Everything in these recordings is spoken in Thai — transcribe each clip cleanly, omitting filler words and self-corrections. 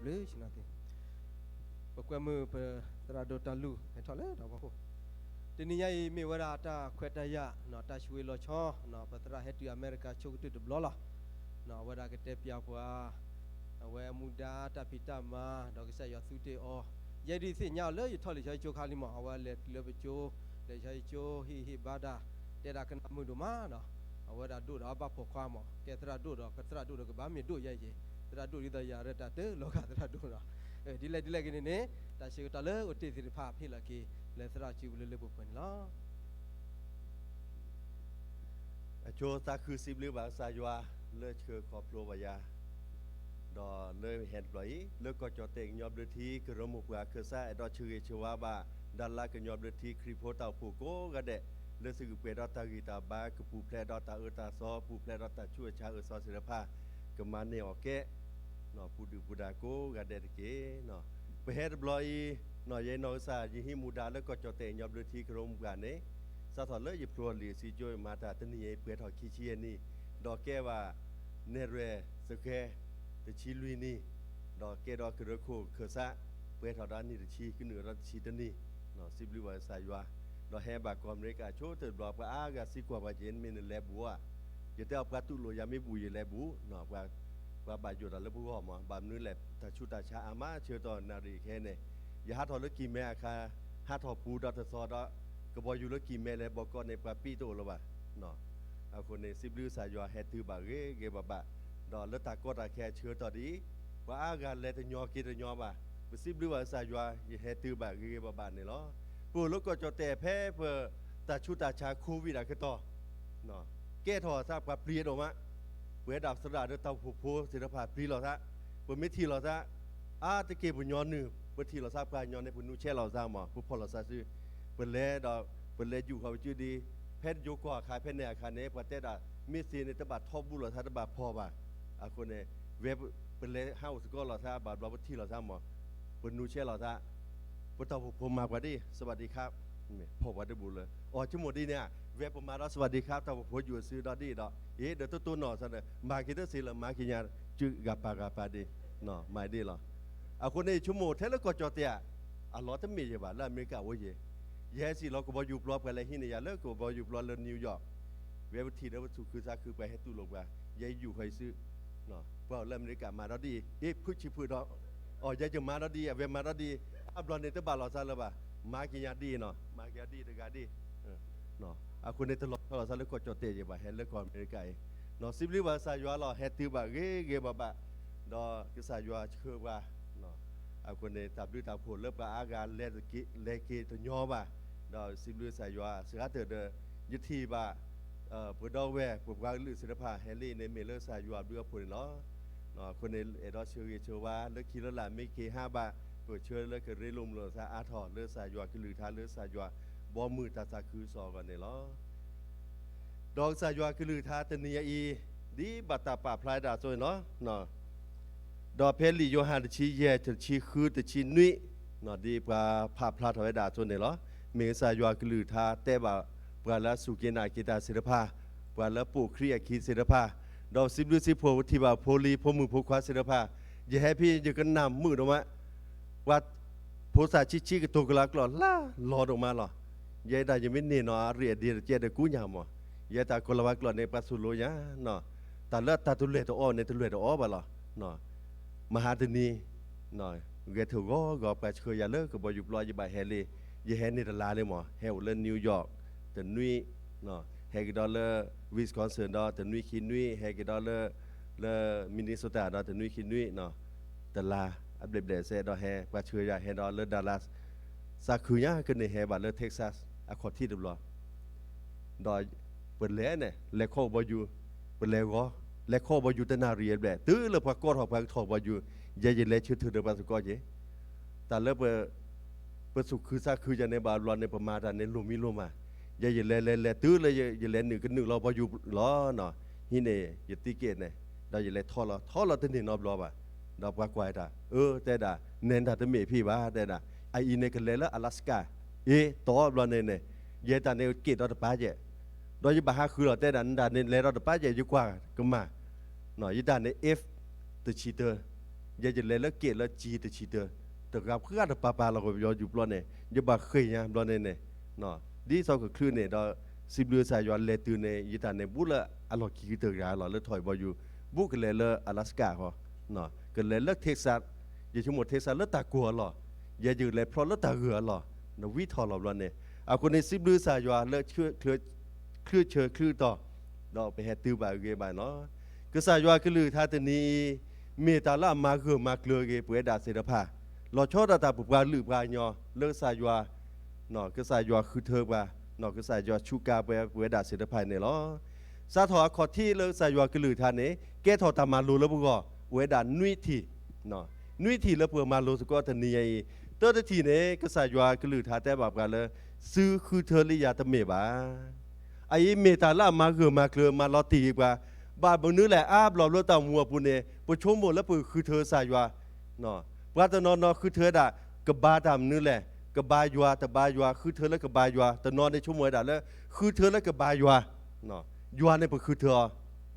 เลยชินาทีปกวมือเปตราโดตาลูให้ทอเลยดอกบ่ทีนี้ยัยมีเวลาตาเควตายะเนาะตาช่วยลอชอเนาะปตราเฮตุอเมริกาโชกตุดบลอล่ะเนาะเวลาก็เตปยาปัวเวมุดาตาพิตามาดอกเสยสุเตอยัยดิสิญาเลยทอลิใช้โจคาลิมอาวาเลเลบโจเลใช้โจฮิบาดาเตระกันมือดูมาเนาะเวลาดูดอาบะพอความแกตราดูดก็ตราดูดก็บามีดูยัยเจตราดูดิตายาเรตาเตโลกาตราดูเนาะดีเลยกินนี่ตาชิวตาเลยอุติสิริภาพพี่ละกีเลสราชิวเลบุปนล้อโจตาคือสิบหรือบางสายว่าเลือดเชือขอบโลวายาดอเลยเห็นปล่อยเลือกก็จอเต็งยอบเดือทีคือรมุกว่าคือซาดอชื่อเชว่าบาดันละก็ยอบเดือทีคริโพตาผูโกก็เดเลือดสึกเปรดอตากีตาบาคือปูแพรดอตาตาซอปูแพรดอตาช่วยชาซอศิลปะก็มาเนอแกเนาะปูดูปูดาโกก็เดตเกเนาะไปเฮ็ดปล่อยเนาะยัยนอซายิฮิมูดาแล้วก็จอเต็งยอบเดือทีคือรมุกว่าเนี่ยสะท้อนเลยยิบตัวหรือสิโจยมาตาตนีเปรตหอขี้เชียนี่ดอกแก้ว่าเนเรสแคตชิลุยนี่ดอกแก้ดอกกระโคเคซะเปรตหอด้านนี่ตชีขึ้นเหนือรัชีตนี่เนาะสิบลิวาสายวาดอกแฮบากอมเรกาโชเตดอกปะอากาสิกว่าบาเจนเมนแลบัวอย่าเตเอาปะตุโลยาไม่บุยแลบูเนาะว่าบาอยู่ดอลบุหอมบามนื้อแลตาชุตาชาอามาเชื่อตอนนารีแค่เนี่ยอย่าหาทอลกีแม่อาคาหาทอปูดอตซอดก็บอกอยู่แล้วกี่เมลเลยบอกก่อนในปาปีโตแล้วว่ะเนาะเอาคนในสิบลิวสายว่าเฮตือบาเกบะบะดอกแล้วตากอดแค่เชื่อต่อดีว่าอาการเลตยอกิตยอบ่ะสิบลิวสายว่าเฮตือบาเกบะบะเนี่ยเหรอปูแล้วก็จะแต่แพ้เพื่อตาชุตาชาโควิดอะคือต่อเนาะแก้ถอดทราบกับเปลี่ยนออกมาเวดับสระเดือดเตาผูกโพศิลปะปลีเราซะเปิดไม่ทีเราซะตะเกียบย้อนหนึ่งเปิดทีเราทราบการย้อนในปุ่นนูเช่เราซะหมอผู้พอเราซะซื้อเปิดเล่ดอกเปิดเล่อยู่เขาชื่อดีแพทย์โยกว่าขายแพทย์ในอาคารนี้ประเทศมีเสียในตบะทอบุรุษตบะพอบ่ะคนเนี่ยเว็บเปิดเล่ห้าสก็เราซะบาทเราที่เราซะหมอเปิดนูเช่เราซะเปิดเตาผมมากกว่าดิสวัสดีครับพอวัดบุญเลยชั่วโมงดีเนี่ยเว็บผมมาแล้วสวัสดีครับเตาผมอยู่ซื้อดอดี้ดอกเดี๋ยวตัวหน่อซะเลยมาคิดว่าสิละมาคิญาจื้อกาปาดิหน่อไม่ดีหรอคนนี้ชั่วโมงเท่าแล้วก็จอดเตียล้อทั้งมีอยู่บ่แล้วอเมริกาโอ้ยแย่สิเราก็บอยู่ปลอบกันอะไรที่นี่อย่าเลิกก็บอยู่ปลอบเรื่องนิวยอร์กเว็บทีแล้ววัตถุคือซาคือไปให้ตู้ลงว่าย่อยู่ใครซื้อเนาะเพราะเริ่มอเมริกามาแล้วดีพูดชิพูดเราย่จะมาแล้วดีเว็บมาแล้วดีอับลอนในตบาเราซะแล้วบ่มากินยาดีเนาะมากินยาดีตะกาดีเนาะคนในตลอดเราซะแล้วก็จอดเตยบ่เห็นเลิกก่อนอเมริกาเนาะสิบลิวาสายว่าเราเฮตือบ่เกบ่บ่ดอคือสายว่าคือว่าเนาะคนในตับด้วยตับผลเลิกบ่อาการเลกิตัวย่อบ่ดอสิบลิวสายว่าเสือเตอยึดที่บ่ผู้ดอแวผู้วางลือศิลปะแฮร์รี่ในเมเลอร์สายว่าด้วยผลเนาะคนในดอเชื่อว่าเลิกคิดแล้วล่ะไม่เก5 บาทเปิดเชื่อเลิกเรลุมเลยซะอาทอเลือสายว่าคือลือทาเลือสายว่าบ่มือตาซาคือซอกันเนี่ยเนาะดอกสายว่าคือลือทาตเนียอีดีบัตตาป่าพลายดาซอยเนาะดอกเพลิโยฮันชีเยจะชีคือแต่ชีนุ้ยเนาะดีกว่าภาพพลาดถอยดาซอยเนี่ยเนาะเมษายว่าคือลือทาแต่บ่ปราละสุเกนากีตาศิลปะปราละปูครียคีศิลปะดอกสิบฤษีโพธิบาโพลีพมือพควาศิลปะอย่าให้พี่อย่ากันนำมือออกมาว่าโพสาชิกตัวกลากหลอล่ารอออกมาหรอยายได้ยังไม่เนนอเรียดีเจเดกูยามอยายตากลวักหลอในปัสสุโลยะเนาะตาเลิศตาตุเลตอ้อในตุเลตอ้อบ่หรอเนาะมหาธนีเนาะเกถือก็ไปเคยอย่าเลิกก็บ่อยู่ปลอยอยู่บ่เฮลีอย่าเฮนี่ตลาเลยหมอเฮลเลนนิวยอร์กแต่นุ้ยเนาะเฮกดอลเลอร์วิสคอนซินดอแต่นุ้ยคินุ้ยเฮกดอลเลอร์มินนิโซตาดอแต่นุ้ยคินุ้ยเนาะตลาอับเดบเดเซดอเฮว่าเชื่อเฮดอลเลอร์ดัลลัสซาคือยะขึ้นในเฮบัลเลอร์เท็กซัสอะคอที่ดุลอดอยเปิดเล่เนี่ยเลโคบอยู่เปิดเล่ก็เลโคบอยู่แต่นาเรียนแบบตื้อเลยพอกอดหอบไปถอบอยู่ยัยเลชื่อถือเดบัสก็เยแต่เลิกเปิดสุขคือซาคือจะในบาลอนในประมาณในลุมิลุมายัยเลตื้อเลยยัยเลหนึ่งกันหนึ่งเราพออยู่ล้อเนาะฮิเน่ยัติเกตเนี่ยเรายัยเลท่อเราตั้งแต่นอบล้อบ่ดอกปากไว้ด่าแต่ด่าเน้นด่าตั้งเมพี่บ้าแต่ด่าไออินในกันเลยละอลาสกาต่อรอนเนี่ยเยตาในเกตเราตะป้าเจโดยบาฮาคือเราแต่ด่าในเลยเราตะป้าเจอยู่กว่าก็มาหน่อยด่าในเอฟตัวชีเตอร์ อย่าจะเลยแล้วเกตแล้วจีตะชีเตอแต่กับเพื่อนปาเราก็ยออยู่ปลอเนี่ยอย่าบาเคยเนี่ยปลอเนี่ยเนาะดีสองก็คลื่นเนี่ยเราสิบเดือนสายย้อนเลตือในยิตาในบุละอร่อยกี่เตอร์ยาหล่อเลือถอยบอยู่บุกเลยเลอลาสกาเขาเนาะก็เลยเลือกเท็กซัสอย่าชั่วโมงเท็กซัสเลือกตากลัวหรออย่าอยู่เลยเพราะเลือกตาเหือหรอเนาะวิทอหล่อปลอเนี่ยเอาคนในสิบเดือนสายย้อนเลือกคลื่นต่อเราไปแฮตติวบายเกบายเนาะก็สายย้อนก็ลือท่าตนี้เมตาละมาเกือมาเกลือเกป่วยดาเสดาผ้าเราชอบตาปุกวาลือบายอเลิกสายย้อนเนาะก็สายย้อนคือเธอว่าเนาะก็สายย้อนชูกาไปป่วยดาเสดาผ้าเนี่ยเนาะสาธอขอที่เลิกสายย้อนก็ลือท่านนี้แกทอตามาลูแล้วบุกก็ป่วยดานุยทีเนาะนุยทีแล้วเปิดมาลูสก็ทันนี้เตอร์ทีเนี่ยก็สายย้อนก็ลือท่าแต่แบบกันเลยซื้อคือเธอลิยาตเมบาไอ้เมตาละมาเกือมาเกลือมาลอตีกว่าบาดบางนื้อแหละอาบหลอเลือดตามัวปุ่นเนี่ยปชมหมดแล้วปือคือเธอสายว่าเนาะว่าตนอนคือเธอด่ากบาดำนื้อแหละกบายว่าแต่บายว่าคือเธอแล้วกบายว่าแต่นอนในชั่วโมงด่าแล้วคือเธอแล้วกบายว่าเนาะยัวในปือคือเธอ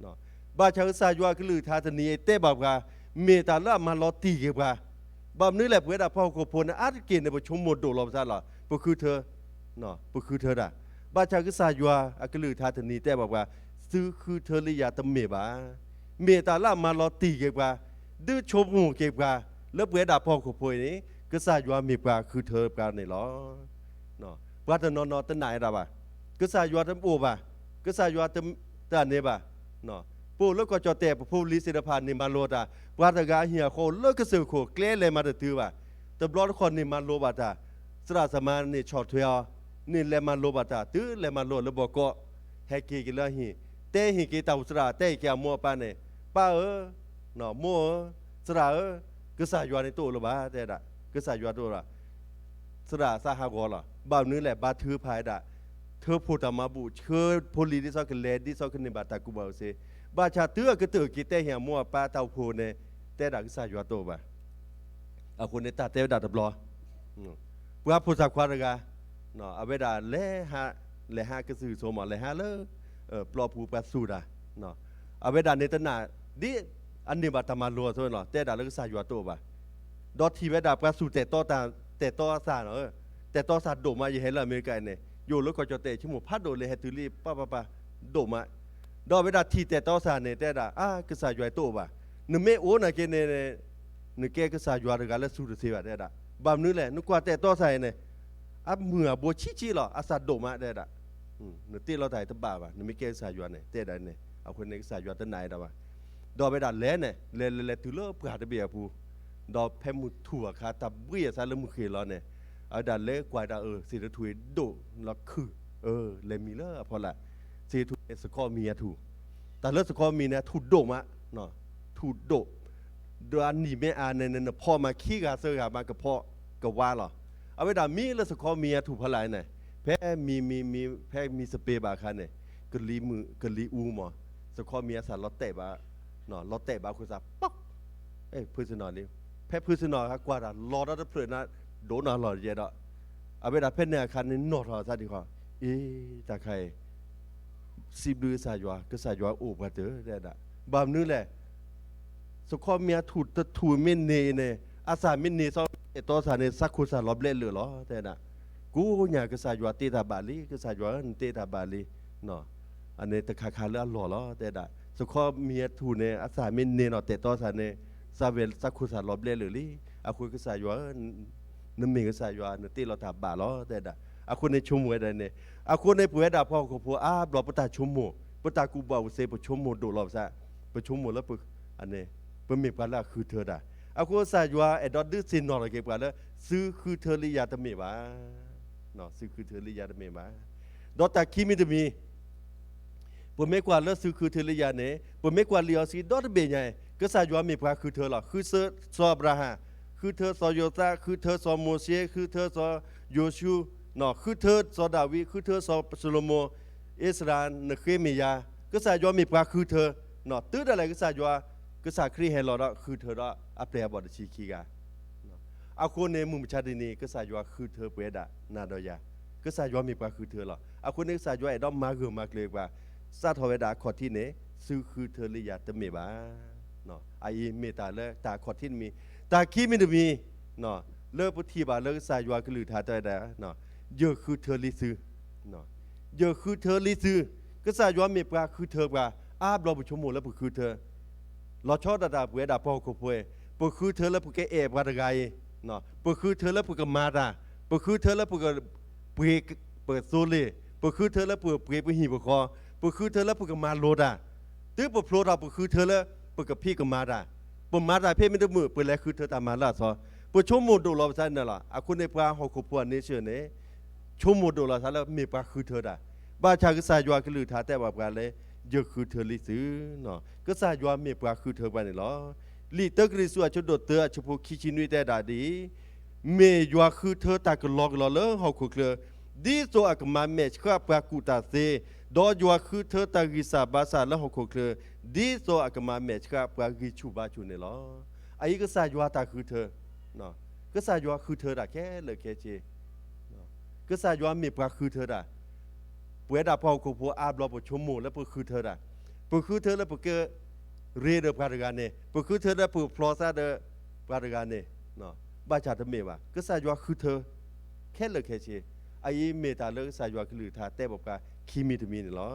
เนาะบาชาวสายว่าก็ลือทาตนีเต้บอกว่าเมตาละมาลอตีกว่าบาดนื้อแหละเพื่อด่าพ่อโคพนอาจเกณฑ์ในปชมหมดโดลมซะหรอปือคือเธอเนาะปือคือเธอด่าบาชาวก็สายว่าก็ลือทาตนีเต้บอกว่าซื้อคือเธอลิยาตเมบาเมตาละมาลอตีเก็บว่าดื้อชมหูเก็บว่าแล้วเบื่อด่าพ่อขบพวยนี้ก็สายว่ามีกว่าคือเธอปราในหรอเนาะว่าแต่นอนตะไหนด่าบ่าก็สายว่าตะโอบ่าก็สายว่าตะเนบ่าเนาะปูแล้วก็จอแต่ผู้ลิสิรพานนี่มาโลดาว่าแต่กาเหียโคเลิกก็สือโคเกล้เลยมาตือว่าแต่บล็อกคนนี่มาโลบาตาสระสมานนี่ชอดเทียนี่เลยมาโลบาตาตื้อเลยมาโลแล้วบอกก็แฮกกี้กันแล้วหีเต้หิกีตาอุสระเต้แกมัวปานเนี่ยป้าเนาะมัวสระก็สายยวนในตู้หรือบ้าเต้ด่ะก็สายยวนตัวละสระสาหากรล่ะบ่าวนื้อแหละบาถือภายด่ะเธอพูดมาบุเชิญพลีที่ซอกเลดี้ซอกในบาตากูบ่าวเสบาชาเตือก็เตือกีเต้เหี่ยมัวป้าเต้าพูเนี่ยเต้ด่ะก็สายยวนตัวบ่าเอาคนในตาเต้ด่ะตบล้อเพื่อพูดสักควาระกาเนาะเอาไปด่ะเล่หาก็สื่อโซมาเล่หาเลยปลอผูปัสสุดาเนาะเอาไปด่านในตนาดิอันนี้บัตรมาลัวส่วนเนาะแต่ด่าแล้วก็สายอยู่ตัวบ่าดอททีเวดาปัสสุแต่ต่อซาเนาะแต่ต่อซาโดมาอย่าให้ละอเมริกาเนี่ยอยู่แล้วก็จะเตะชั่วโมงพัดโดเลยให้ตุลีป้าโดมาดอเวดาทีแต่ต่อซาเนี่ยแต่ด่าก็สายอยู่ตัวบ่านึกไม่โอ้นะเกเนี่ยนึกแกก็สายอยู่อะไรกันแล้วสู้เสียแต่ด่าบางนึกแหละนึกว่าแต่ต่อซาเนี่ยเมื่อบัวชี้หรออาซาโดมาแต่ด่านึกตีเราถ่ายตบบ่าว่ะนึกไม่เก่งสายยวนเนี่ยเต้ได้เนี่ยเอาคนนี้สายยวนต้นไหนได้ป่ะดอกไปดันเล่เนี่ยเล่ถือเลิกเปล่าตะเบียผู้ดอกแพมุถั่วคาตับเบี้ยซาลมุขีเราเนี่ยเอาดันเล่กวาดสิรถุยโดเราคือเลมีเล่พอละสิถุยสกอมีถูแต่เลิกสกอมีเนี่ยถูโดมาเนาะถูโดดอันนี้ไม่อ่านเนี่ยพ่อมาขี้กาเสือมากับพ่อกับว่าหรอเอาไปดันมีเลิกสกอมีถูพลายเนี่ยแพ้มีสเปรย์บาคันเนี่ยกะลีมือกะลีอูหมอสกอมีสารลอตเตะบาเนาะลอตเตะบาคุณซาป๊อกพื้นสนอนี่แพ้พื้นสนอครับกว่าลอดเพลินนะโดนหลอดเยอะเอาไปดับเพชรเนี่ยคันนี้นอทอซะดีกว่าตาใครสิบดือสายว่าก็สายว่าโอ้กว่าเถอะได้ด่ะบามนึกแหละสกอมีถูเมนเนเนี่ยอาสาเมนเนซอต่อสาเนี่ยสักคุณสารลอบเล่นเหลือหรอแต่น่ะกูอยากก็สายว่าเตตาบาลีก็สายว่าเตตาบาลีเนาะอันนี้ตะคาเลือหล่อแล้วแต่ด่ะสกอเมียถูเนี่ยอาสาเมนเนเนาะแต่ต่อสาเนี่ยซาเวลสักคุณสารลอบเล่นหรือลี่อาคุยก็สายว่านึกมีก็สายว่าเตเราถาบาล้อแต่ด่ะอาคุในชั่วโมงใดเนี่ยอาคุในป่วยด่าพ่อของผัวบรอปตาชั่วโมงปตากูบ่าวเซปชั่วโมงดูรอบซะปชั่วโมงแล้วปึกอันนี้เพิ่มมีกันละคือเธอด่ะอาคุสายว่าดอดดื้อซินนอร์เก็บกันแล้วซื้อคือเธอลิยาตะเมวะเนาะซื้อคือเธอลิยาตะเมวะดอตาคิมิตมีปไม่กว่าแล้วซื้อคือเธอลิยาเนี่ยปไม่กว่าเลียวซีดอตเบยไงก็สายว่ามีพระคือเธอหรอคือเซซอบราฮาคือเธอซอโยตาคือเธอซอโมเสสคือเธอซอโยชูเนาะคือเธอซอดาวิคือเธอซอโซโลโมอิสราเอลนเคมียาก็สายว่ามีพระคือเธอเนาะตื้ออะไรก็สายว่าก็สายครีเฮลล์คือเธอละอัปเดตบอดชีคีกาอาคนในมุมชาตินี้ก็สายว่าคือเธอเปดานาดอยาก็สายว่ามีพระคือเธอหรออาคนนี้สายว่าดอมมาเกือมากเลยว่าซาทเวดาขอที่เนี่ยซื้อคือเธอลิยาตเมบา เนาะไอ้เมตาเลตาขอทินมีตาขี้ไม่ได้มีเนาะเลิกพุทธิบาเลิกสายยัวกลือทาใจได้เนาะเยอะคือเธอลิซื้อเนาะเยอะคือเธอลิซื้อก็สายยัวเมปลาคือเธอปลาอาบเราไปชมหมดแล้วคือเธอเราชอบดาเปื่อยดาพ่อคุยปคือเธอแล้วปแกเอบว่าไงเนาะปคือเธอแล้วปกมาดาปคือเธอแล้วปกเปิดโซเล่ปคือเธอแล้วเปิดหิบคอปคือเธอแล้วปกมาโลดาตื้อปโปรดาปคือเธอแล้วปกพี่ก็มาดาปมาดาเพ่ไม่ได้มือเปิดแล้วคือเธอตามมาล่ะซอปชมหมดดูเราใช่นั่นล่ะอาคุณในปลาหกขวดนี้เชื่อเนี่ยชมหมดดูเราใช่แล้วมีปลาคือเธอดาบ้าชาก็สายยัวก็ลือทาแต่แบบกันเลยเยอะคือเธอลิซื้อเนาะก็สายยัวมีปลาคือเธอไปนี่หรอลีเตอร์กริสัวชุดโดดเตอร์ชพูคิชินุยแต่ดาดีเมยัวคือเธอตากลอกลอเลหกเคลือดีโซอักมาเมชครับปลากูตาเซดอยัวคือเธอตากิสาบาซาและหกเคลือดีโซอักมาเมชครับปลากิชูบาชูนี่หรอไอ้ก็สายยัวตาคือเธอเนาะก็สายยัวคือเธอดาแค่เลยแค่เจเนาะก็สายยัวมีปลาคือเธอดาเวดาพอคุพอาบลอปชมมูแล้วปคือเธอดาปคือเธอแล้วปกเรเดอร์พาร์กานเน่ปคือเธอแล้วปพลอซาเดอร์พาร์กานเน่เนาะบ้าชาทเมว่าก็สายยัวคือเธอแค่เลยแค่เจไอ้เมตาเลิกสายยัวคือลือทาแต่บอกว่าคีมีตมีนี่หรอ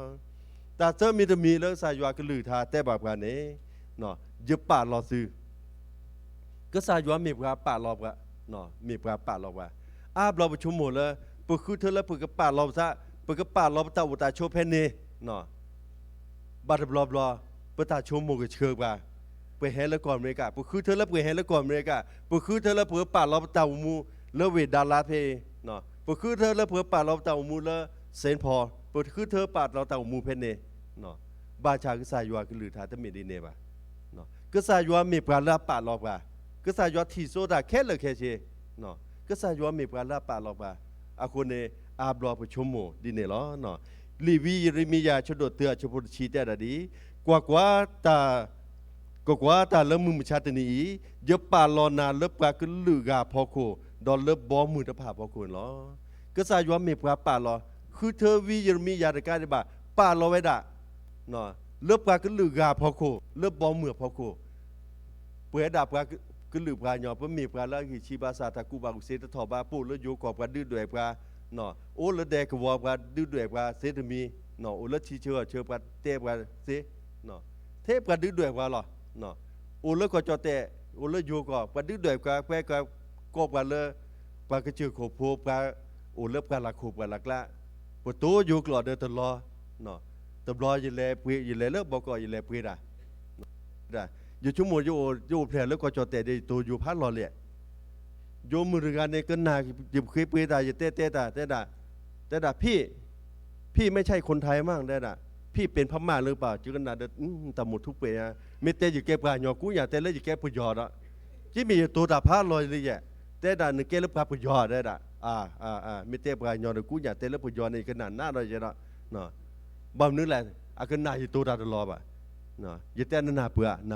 แต่เจอมีตมีเลิกสายยัวคือลือทาแต่บอกว่าเนี่ยเนาะยึดป่าลอซื้อก็สายยัวมีปลาป่าลอบว่าเนาะมีปลาป่าลอบว่าอาบลอบชมมูแล้วปคือเธอแล้วปกป่าลอบซะปกป่าลอบตาอุตาโชเพนเน่เนาะบัดบลอบลอปตาโชมูก็เชื่อว่าไปเฮลก่อนอเมริกาปคือเธอแล้วไปเฮลก่อนอเมริกาปคือเธอแล้วป่าลอบตาอุมูแล้วเวดาลาเพเนาะปคือเธอแล้วป่าลอบตาอุมูแล้วเซนพอปคือเธอป่าลอบตาอุมูเพนเน่เนาะบาชาก็สายยัวก็ลือทาตะมีดีเน่บ่าเนาะก็สายยัวมีปลาลาป่าลอบว่าก็สายยัวที่โซดาแค่เลยแค่เชเนาะก็สายยัวมีปลาลาป่าลอบว่าอาคนเนอาบลอปชมโมดีเน่ล้อเนาะลีวีริมิยาชดเตือชพุชีแต่ดดีกว่าตาเริ่มมือมชาตินี้เยอะป่าลอนาเลิบปลาก็ลือกาพอโคดอลเลิบบอมือตะผาพอโคล้อก็สายยัวมีปลาป่าลอคือเธอวีริมิยาตะการได้บ่าป่าลอไว้ด่าเนาะเลิบปลาก็ลือกาพอโคเลิบบอมือพอโคเปื่อยดาปลาก็ลือปลาหยอปมีปลาละหิชีบาซาตะกูบาอุเซตะทอบาปูแล้วโยกอบกันดื้อด้วยปลาเนาะโอ้ละแดกวอปลาดื้อด้วยปลาเซตมีเนาะโอ้ละชีเชื่อปลาเตปลาเซเนาะเทปกันดื้อด้วยปลาหรอเนาะโอ้ละก็จอแต่โอ้ละโยกปลาดื้อด้วยปลาแควก็ปลาละปลากระเจือโคโพปลาโอ้ละปลาละโคปลาละกละปะโตโยกหลอเดตลอเนาะตบลอยิเลปุยยิเลเลิกบอกก็ยิเลปุยด่าด่าอยู่ชั่วโมงอยู่แผลแล้วก็จอแต่ได้ตัวอยู่พัดรอเลยโยมมือการในกันนาหยิบคลิปไปได้จะแต่ด่าพี่ไม่ใช่คนไทยมั่งได้ด่าพี่เป็นพม่าหรือเปล่าจุกันนาเด็ดตำหมดทุกปีนะไม่แต่อยู่แก่ปลาหยอกกูอยากแต่เล่อยู่แก่ปุยอดอ่ะที่มีตัวด่าพัดรอยเลยแย่แต่ด่าหนึ่งแก่แล้วปลาปุยอดได้ด่าไม่แต่ปลาหยอกกูอยากแต่แล้วปุยอดในกันนาหน้าเราจะเนาะบ่มนึกแหละอากันนาอยู่ตัวด่าตลอดอ่ะเนาะยึดแต่นั่นนาเปื่อเน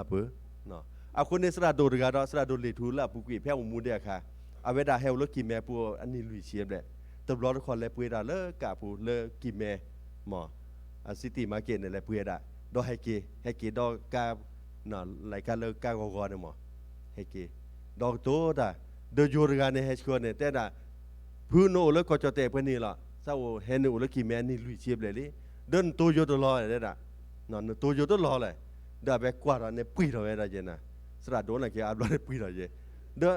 าะอาคนในสระโดดกันสระโดดเลทูละปุกุยแพ้มูเดียค่ะเอาเวลาเฮลเลิกกินแม่ปูอันนี้ลุยเชียบแหละตบล้อทุกคนเลยปุยดาเลิกกาปูเลิกกินแม่หมอซิตี้มาร์เก็ตนี่แหละปุยดาดอให้เกดอกาเนาะรายการเลิกกากอกเนี่ยหมอให้เกดอกโตดาเดจูรกันเนี่ยให้ชัวเนี่ยแต่ดาพื้นโนเลิกก็จะเตะเพื่อนนี่ละเศร้าเฮนูเลิกกินแม่นี่ลุยเชียบเลยดิเดินตัวโยตลอดเลยดาเนาะตัวโยตลอดเลยดาแบบกว่าเนี่ยปุยเราได้เจนะสระโดนอะไรแกอาบน้ำปุยเราเจเด้อ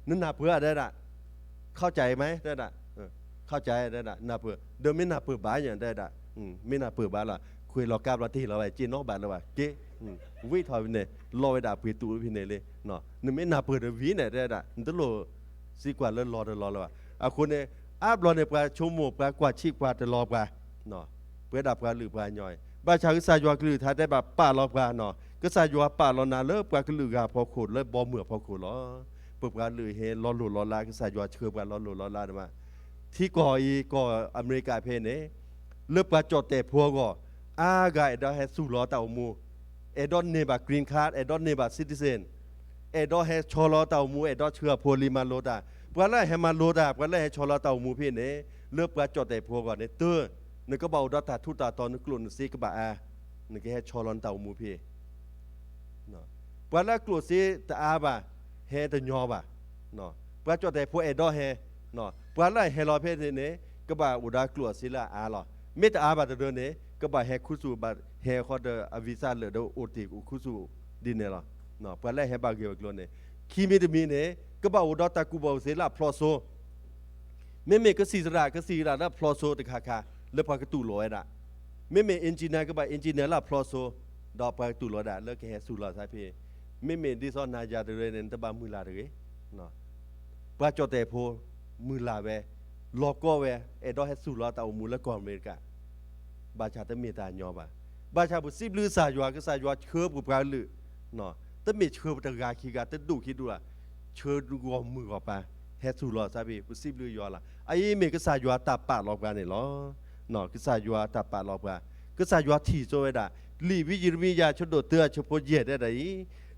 นั่นนาเพื่อได้ละเข้าใจไหมได้ละเข้าใจได้ละนาเพื่อเดิมไม่นาเพื่อบ้าอย่างได้ละไม่นาเพื่อบ้าละคุยรอกาบละที่เราไปจีนนอกบ้านเราว่าเก๋วิถอยเนี่ยรอไปด่าเพื่อตูพี่เนี่ยเลยเนาะนึกไม่นาเพื่อเดวิเนี่ยได้ละนั่นโลสีกว่าแล้วรอแล้วว่ะคนเนี่ยอาบรอเนี่ยปลาชั่วโมงปลากว่าชีพกว่าจะรอปลาเนาะเพื่อดับปลาหรือปลาย่อยบ้าชาวกิสายวักลือท้ายได้แบบป้ารอปลาเนาะก็สายยัวป่าลอนาเลิกปลากลือกาพอขุดเลยบ่เหมือพอขุดล้อปึกปลาลือเฮลอหลุดลอลาก็สายยัวเชื่อปลาลอหลุดลอลามาที่ก่ออเมริกาเพเนเลิกปลาจอดแต่พัวก็อากาเอดอเฮสู้ล้อเต่ามูเอดอนเนบากรีนคาร์ดเอดอนเนบาซิติเซนเอดอเฮชอล้อเต่ามูเอดอเชื่อโพลิมาโลดาปลาละเฮมาโลดาปลาละเฮชอล้อเต่ามูเพเนเลิกปลาจอดแต่พัวก่อนเนเตอร์นึกก็เบาดอตาทุตาตอนนึกกลุ่นซีกบะอานึกแค่ชอลอนเต่ามูเพเนาะ ปะละกลัวเสตะอาบะเฮตะญอบะเนาะปะจอแต่พวกเอดอเฮเนาะปะละเฮลอเพเนก็บ่าอุดากลัวสิละอาลอเมตอาบะตะเดเนก็บ่าเฮคุสุบะเฮขอเดอวิซาเลโดโอติคุสุดิเนลอเนาะปะละเฮบะเกวกลอเนคีเมตมีเนก็บ่าอุดอตะกุบอเสละพลอโซเมก็สีระละพลอโซตะคาเลปะกะตุลอยดะเมเอนจิเนียร์ก็บ่าเอนจิเนียร์ละพลอโซดอปะกะตุลอดะเลกเฮสุลาซาเพเมดิซอนาจาเดเรเนตะบะมือลาเดเนาะปะจอแต่โพมือลาเวลอก็เวเอดอเฮสุลาตาอุมูละกออเมริกาบาชาตะเมตาญอบะบาชาบุสิบลือซายัวก็ซายัวเชิบบุปราลือเนาะตะเมเชิบตะกาคีกาตะดุคิดดูล่ะเชิดกอมือกอปาเฮสุลาซาบิบุสิบลือยอล่ะไอ้เมก็ซายัวตาปะลอกาเนี่ยหรอเนาะก็ซายัวตาปะลอกาก็ซายัวที่โซเวดาลีวิจิรวิยาชดโดเตือชโปเยได้ได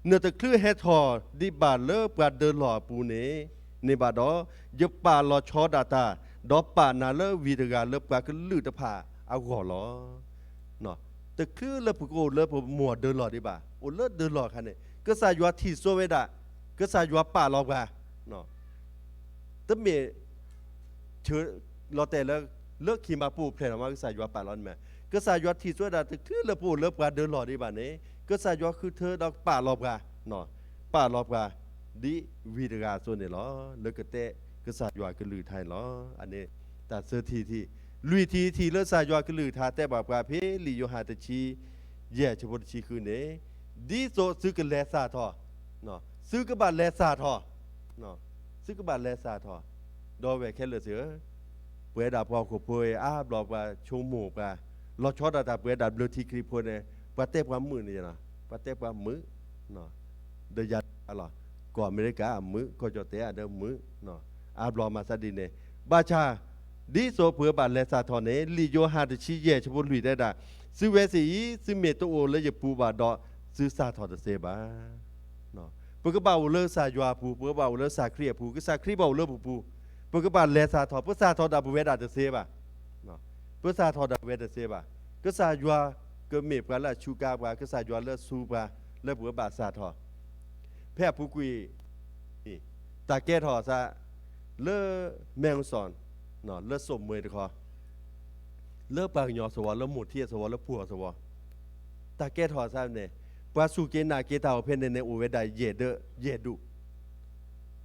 เนื้อตะคลือเฮทอดิบาเลปาเดลอปูเนในบาดอยปาลอชอดาตาดอปานาเลวีดกาเลปากลือตะพาเอาหัวลอเนาะตะคลือเลปโกเลปมัวเดลอดิบาโอเลเดลอคันเนี่ยก็สายัวที่โซเวดาก็สายัวปาลอกาเนาะตะเมเชลอแต่เลิกขีมาปูเพลนมาก็สายัวปาลอนแม่ก็สายัวที่โซเวดาตะคลือเลปเลปาเดลอดิบาเนี่ยก็สายัวคือเธอดอกป่าลอบกาเนาะป่าลอบกาดิวีดกาโซนเนี่ยหรอเลกเตะก็สายัวก็ลือไทยหรออันนี้แต่เสื้อที่ลุยทีเลสายัวก็ลือทาแต่บาปกาเพลิโยหาตะชีแย่ชบตชีคือเนี่ยดิโซซื้อกันแลซาทอเนาะซื้อกับบาแลซาทอเนาะซื้อกับบาแลซาทอดอเวแค่เลเสือเปดาพอขบเปยอาบลอบกาชงหมูกาลอชอดาตาเปดาเบลทีคลิปเนี่ยปะเตปความมือนี่นะปะเตปความมือเนาะเดียดอะไรก่อนอเมริกามือก็จะเตะเดิมมือเนาะอาบลอมาซาดินเนบาชาดิโซเผือบาเลซาทอนเนลิโยฮาดชิเย่ชบุลุยได้ด่าซื้อเวสีซื้อเมตโอเลยจะปูบาดอซื้อซาทอดเซบาเนาะเพื่อก็บ่าวเลซายัวปูเพื่อบ่าวเลซาครีปูก็ซาครีบ่าวเลปูเพื่อก็บ่าวเลซาทอเพื่อซาทอดาบเวดาเซบาเนาะเพื่อซาทอดาเวดาเซบาก็ซายัวก็เมปกาละชูกาบาก็สายยัวเลซูบาเลบัวบาซาทอแพ่ผู้กุยนี่ตาแก้ทอซะเลแมงสอนเนาะเลสมมือตะคอเลปางยอสวะเลหมดเทียสวะเลผัวสวะตาแก้ทอซะเนี่ยปาสุเกนาเกตาเพ่นในโอเวดาเยเดเยดุ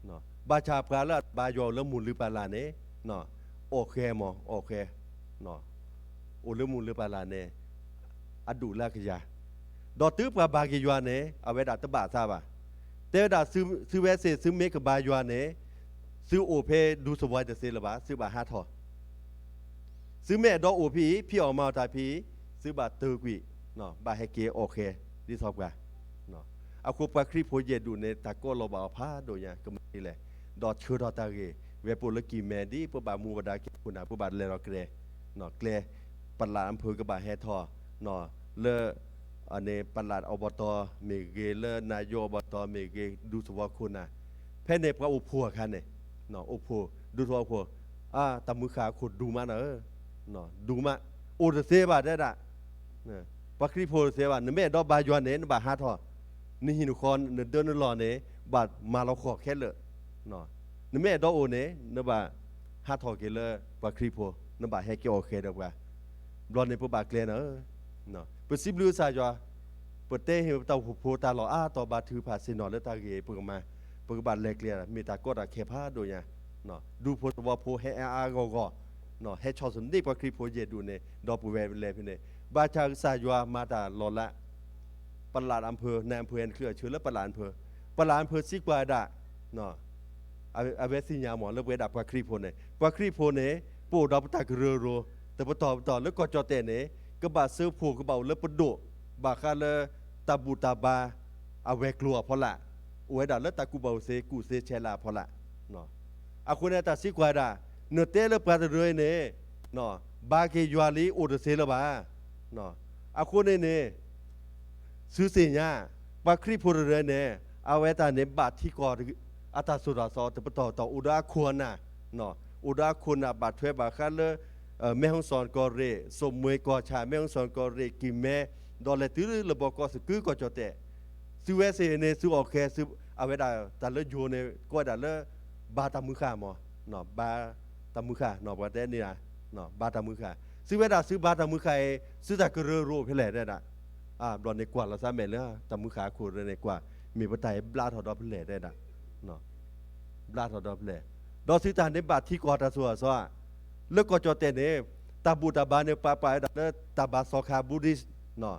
เนาะบาชาปราละบายอเลมุนหรือปาลาเนเนาะโอเคมอโอเคเนาะโอเลมุนหรือปาลาเนอดูลากยาดอตื้อปบากิยวนเนเอาไว้ดาตบาซาบะเตดาซื้อเวเซซื้อเมกบายวนเนซื้อโอเพดูสวายเดเซลบาซื้อบา5ทอซื้อเมดอโอพีพี่ออกมาตาพีซื้อบาเตอร์กุยเนาะบาเฮเกโอเคดิซอบกะเนาะเอาคูปาคริโพเยดูเนตะโกโลบาพาโดยก็ไม่แหละดอชื่อดอตาเกเวปุลกิแมดีปบามูบดาเกคุณาปบาเลรอเกรเนาะเกรปลาอำเภอกบาเฮทอเนาะเลอันนี้ปลัดอบตเมเกเลนายอบตเมเกดูสวาคุณนะแพ่เนปก็อุพัวคันเนี่ยเนาะอุพัวดูสวาพัวตามือขาขุดดูมาเนาะดูมาโอเดเซบาได้ด่ะเนี่ยปักคริโพเซบาเนี่ยแม่ดอกบายวนเนี่ยบาฮาทอนี่หินุคอนเนี่ยเดินหล่อเนี่ยบาดมาเราขอแค่เลยเนาะเนี่ยแม่ดอกโอเนี่ยบาฮาทอเกเลปักคริโพเนี่ยบาให้เกี่ยวโอเคดอกว่าบอลเนี่ยพวกบาเกลเนาะเปิดซิบลูซาจวเปิดเตะเฮตาหุบโพตาหล่อต่อบาถือผ่าเซนอเลตาเกเปิดมาเปิดบาดเล็กเลียมีตากอดเคพาโดยเนาะดูโพตวาโพเฮอากอกเนาะเฮชอสนดีปะคริโพเยดูเนดอปูเวเลพิเนบาชาซาจวมาตาหล่อละปลาดอำเภอในอำเภอเครือเชื้อและปลาดอำเภอซิกวาดาเนาะอาเวสิญาหมอและเวดาปะคริโพเนปะคริโพเนปูดอปตากเรโรแต่ปต่อแล้วก็จอเตเนก็บาซื้อผูกก็เบาเลือปดุบาคาเลตาบูตาบาเอาเวกลัวพอละอวยดาเลตากูเบาเซกูเซเชลาพอละเนาะอาคุณตาซิกวาดาเนเตเลปาเรเนเนาะบาเกยัวลีโอเดเซลบาเนาะอาคุณเนซื้อเสียปาคริพูเรเนเอาเวตาเนบาที่กออัตาสุราซอตปต่ออุดาควรน่ะเนาะอุดาควรน่ะบาทเวบาคาเลแม่ห้องสอนกอเรสมมวยกอชาแม่ห้องสอนกอเรกิแม่ดอลเลตื้อระบอกกอสกือก็จอแต่ซ ซื้อเวสเนี่ยซื้อโอเคซื้อเอาไว้ได้แต่ละโยเนี่ยก็ได้ละบาตามือขาหมอเนาะบาตามือขาเนาะว่าแต่นี่นะเนาะบาตามือขาซื้อไว้ได้ซื้อบาตามือขาซื้อแต่ก็เรือรูปให้แหล่ได้น่ะบลอนในกว่าเราซะแม่นแล้วตามือขาขูดในกว่ามีปไตยบลาทอดอเพลได้น่ะเนาะบลาทอดอเพลดอซื้อตาในบาทที่กอตาซัวซะแล้วก็จอเตเนตาบูตาบาเนปาปายดะตาบาซอคาบูดิสเนา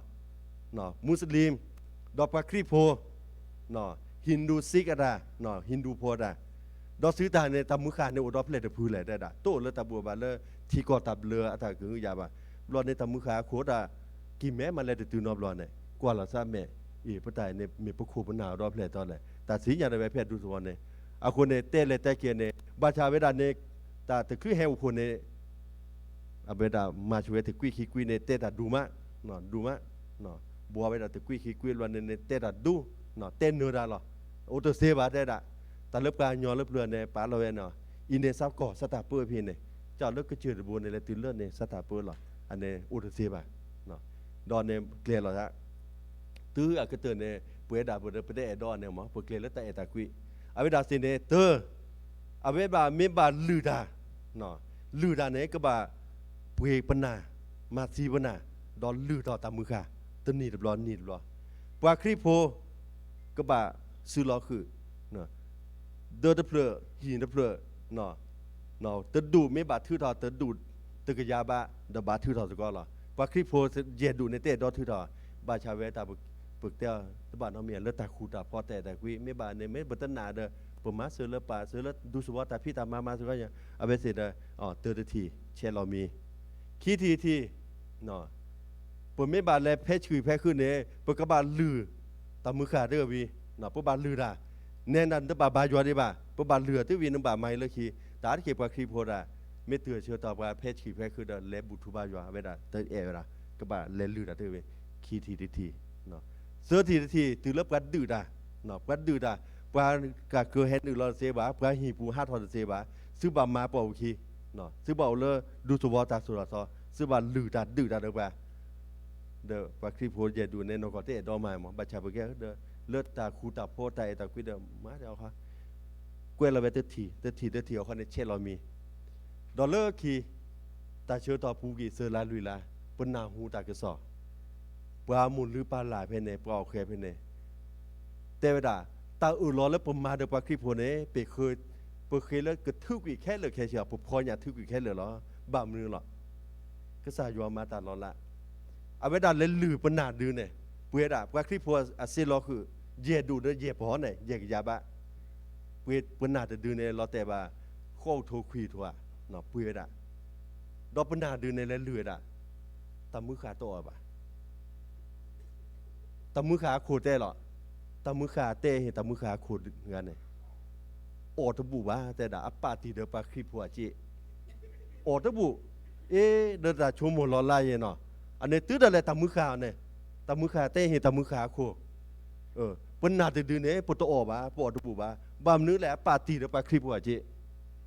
ะมุสลิมดอปาคริโพเนาะฮินดูซิกอะดาเนาะฮินดูโพดาดอซื้อตาในตามุขาในอุดอเพลตะพูแหละได้ดาโตเลตาบัวบาเลที่กอตับเรืออะตาคือยาบาบลอนในตามุขาโคดากิแม้มาแลตะตูนอบลอนเนี่ยกว่าละซะแม่อีปะตายในมีปะคูปนาวดอเพลตอนเลยแต่สีอย่าได้ไปเพชรดูสวนเนี่ยอาคนเนี่ยเตเลตะเกียเนี่ยบาชาเวดาเนี่ยตาตะคือเฮวคนเนี่ยอาเวดามาช่วยตะกุยขี้กุยเนี่ยเตตาดูมะเนาะดูมะเนาะบัวเวดาตะกุยขี้กุยลวนเนี่ยเตตาดูเนาะเต้นเนื้อดาหรอโอตัวเซบาได้ดาตาเล็บกาญอเล็บเรือเนี่ยป้าเราเนาะอินเดซับก่อสตาเปอร์พี่เนี่ยเจ้าเล็บก็เชื่อบัวเนี่ยเลยตื่นเลือดเนี่ยสตาเปอร์หรออันเนี่ยโอตัวเซบาเนาะดอนเนี่ยเกลียหรอฮะตื้ออะก็เตือนเนี่ยเปดาเปได้ดอนเนี่ยมั้งเปเกลียแล้วแต่ตะกุยอาเวดาเซเนี่ยเตออาเวบาเมบาลือดาเนาะลือดาเนี่ยก็บาเปปนามาซีปนาดอนลือต่อตามมือค่ะต้นนี่ดับร้อนนี่ดับร้อนปาคริโพก็บาซื้อล้อคือเนาะเดินดับเพลหินดับเพลเนาะตะดูไม่บาทื่อต่อตะดูตะกยาบาดับบาทื่อต่อสกอล่ะปาคริโพเย็ดดูในเตะดอทื่อต่อบาชาเวตาปึกเตะตะบานเอาเมียแล้วตาคูตาพอแต่กุยไม่บาเนี่ยไม่บัตนาเด้อปมาเสือละป่าเสือละดูสวัสดิ์ตาพี่ตามาสุก็ยังเอาไปเสร็จเตอร์ทีเชลเรามีขี้ทีเนาะปไม่บาแลแพ้ชื่อแพ้ขึ้นเนี่ยปกบาลือตามือขาเด้อวีเนาะปบาลือดาแน่นันตบาบายอดีบ่าปบาลือที่วีนบาไม่เลยขี้ตาที่เก็บปาครีโพดาไม่เตือนเชื่อต่อว่าแพ้ชื่อแพ้ขึ้นเด้อเล็บบุตุบายอเวดาเตอเอเวดากบาเลลือดาเด้อวีขี้ทีเนาะเสือทีตื่นแล้วกัดดื้อดาเนาะกัดดื้อดาปลากะเกือเห็น100เซบาปลาหีปู5ทอนเซบาซื้อบามาปอขี้เนาะซื้อบ่เอาเลยดูสวอตาสุรซอซื้อบาลือดาดื้อดาเด้อบ่าเด้อปาคริโพเจดูในนกเตดอมาหมอบัชชาเบแกเด้อเลือดตาคูตาโพตาตากุยเด้อมาเดี๋ยวค่ะกวยละเวตทีเอาคันเชลอมีดอลเลอร์คีตาเชื่อต่อผู้กีเซอร์ลาลุยลาปนนาหูตากะซอปลามุนหรือปลาหลายเพเนปลาโอเคเพเนเตวดาตาอุลอแล้วปมาเดปาคริโพเนเปเคยแล้วกระทึกอีกแค่เลยแค่เชียวพออย่าทึกอีกแค่เลยเหรอบามือหรอก็สายอมาตาลอละเอาไว้ดาเล่นลือปนาดื้อเนี่ยเพื่อดาปาคริโพอาเซลอคือเยดูเด้อเยพอเนี่ยเยกยาบะเพื่อปนาจะดื้อเนี่ยเราแต่ว่าเข้าโทคุยทัวเนาะเพื่อดาดอปนาดื้อเนี่ยแล้วลือดาตามือขาโตอ่ะตามือขาโคตรได้หรอตามือขาเตะเห็นตามือขาโคตรงานเนี่ยโอตบุบ้าแต่ดาอัปปาติเดปาคริพัวจีโอตบุเเดินดาชมโมลอไล่เนาะอันนี้ตื้ออะไรตามือขาเนี่ยตามือขาเตะเห็นตามือขาโคปนนาจะดื้อเนี่ยปตโอบ้าปอตบุบ้าบามนื้อแหละปาติเดปาคริพัวจี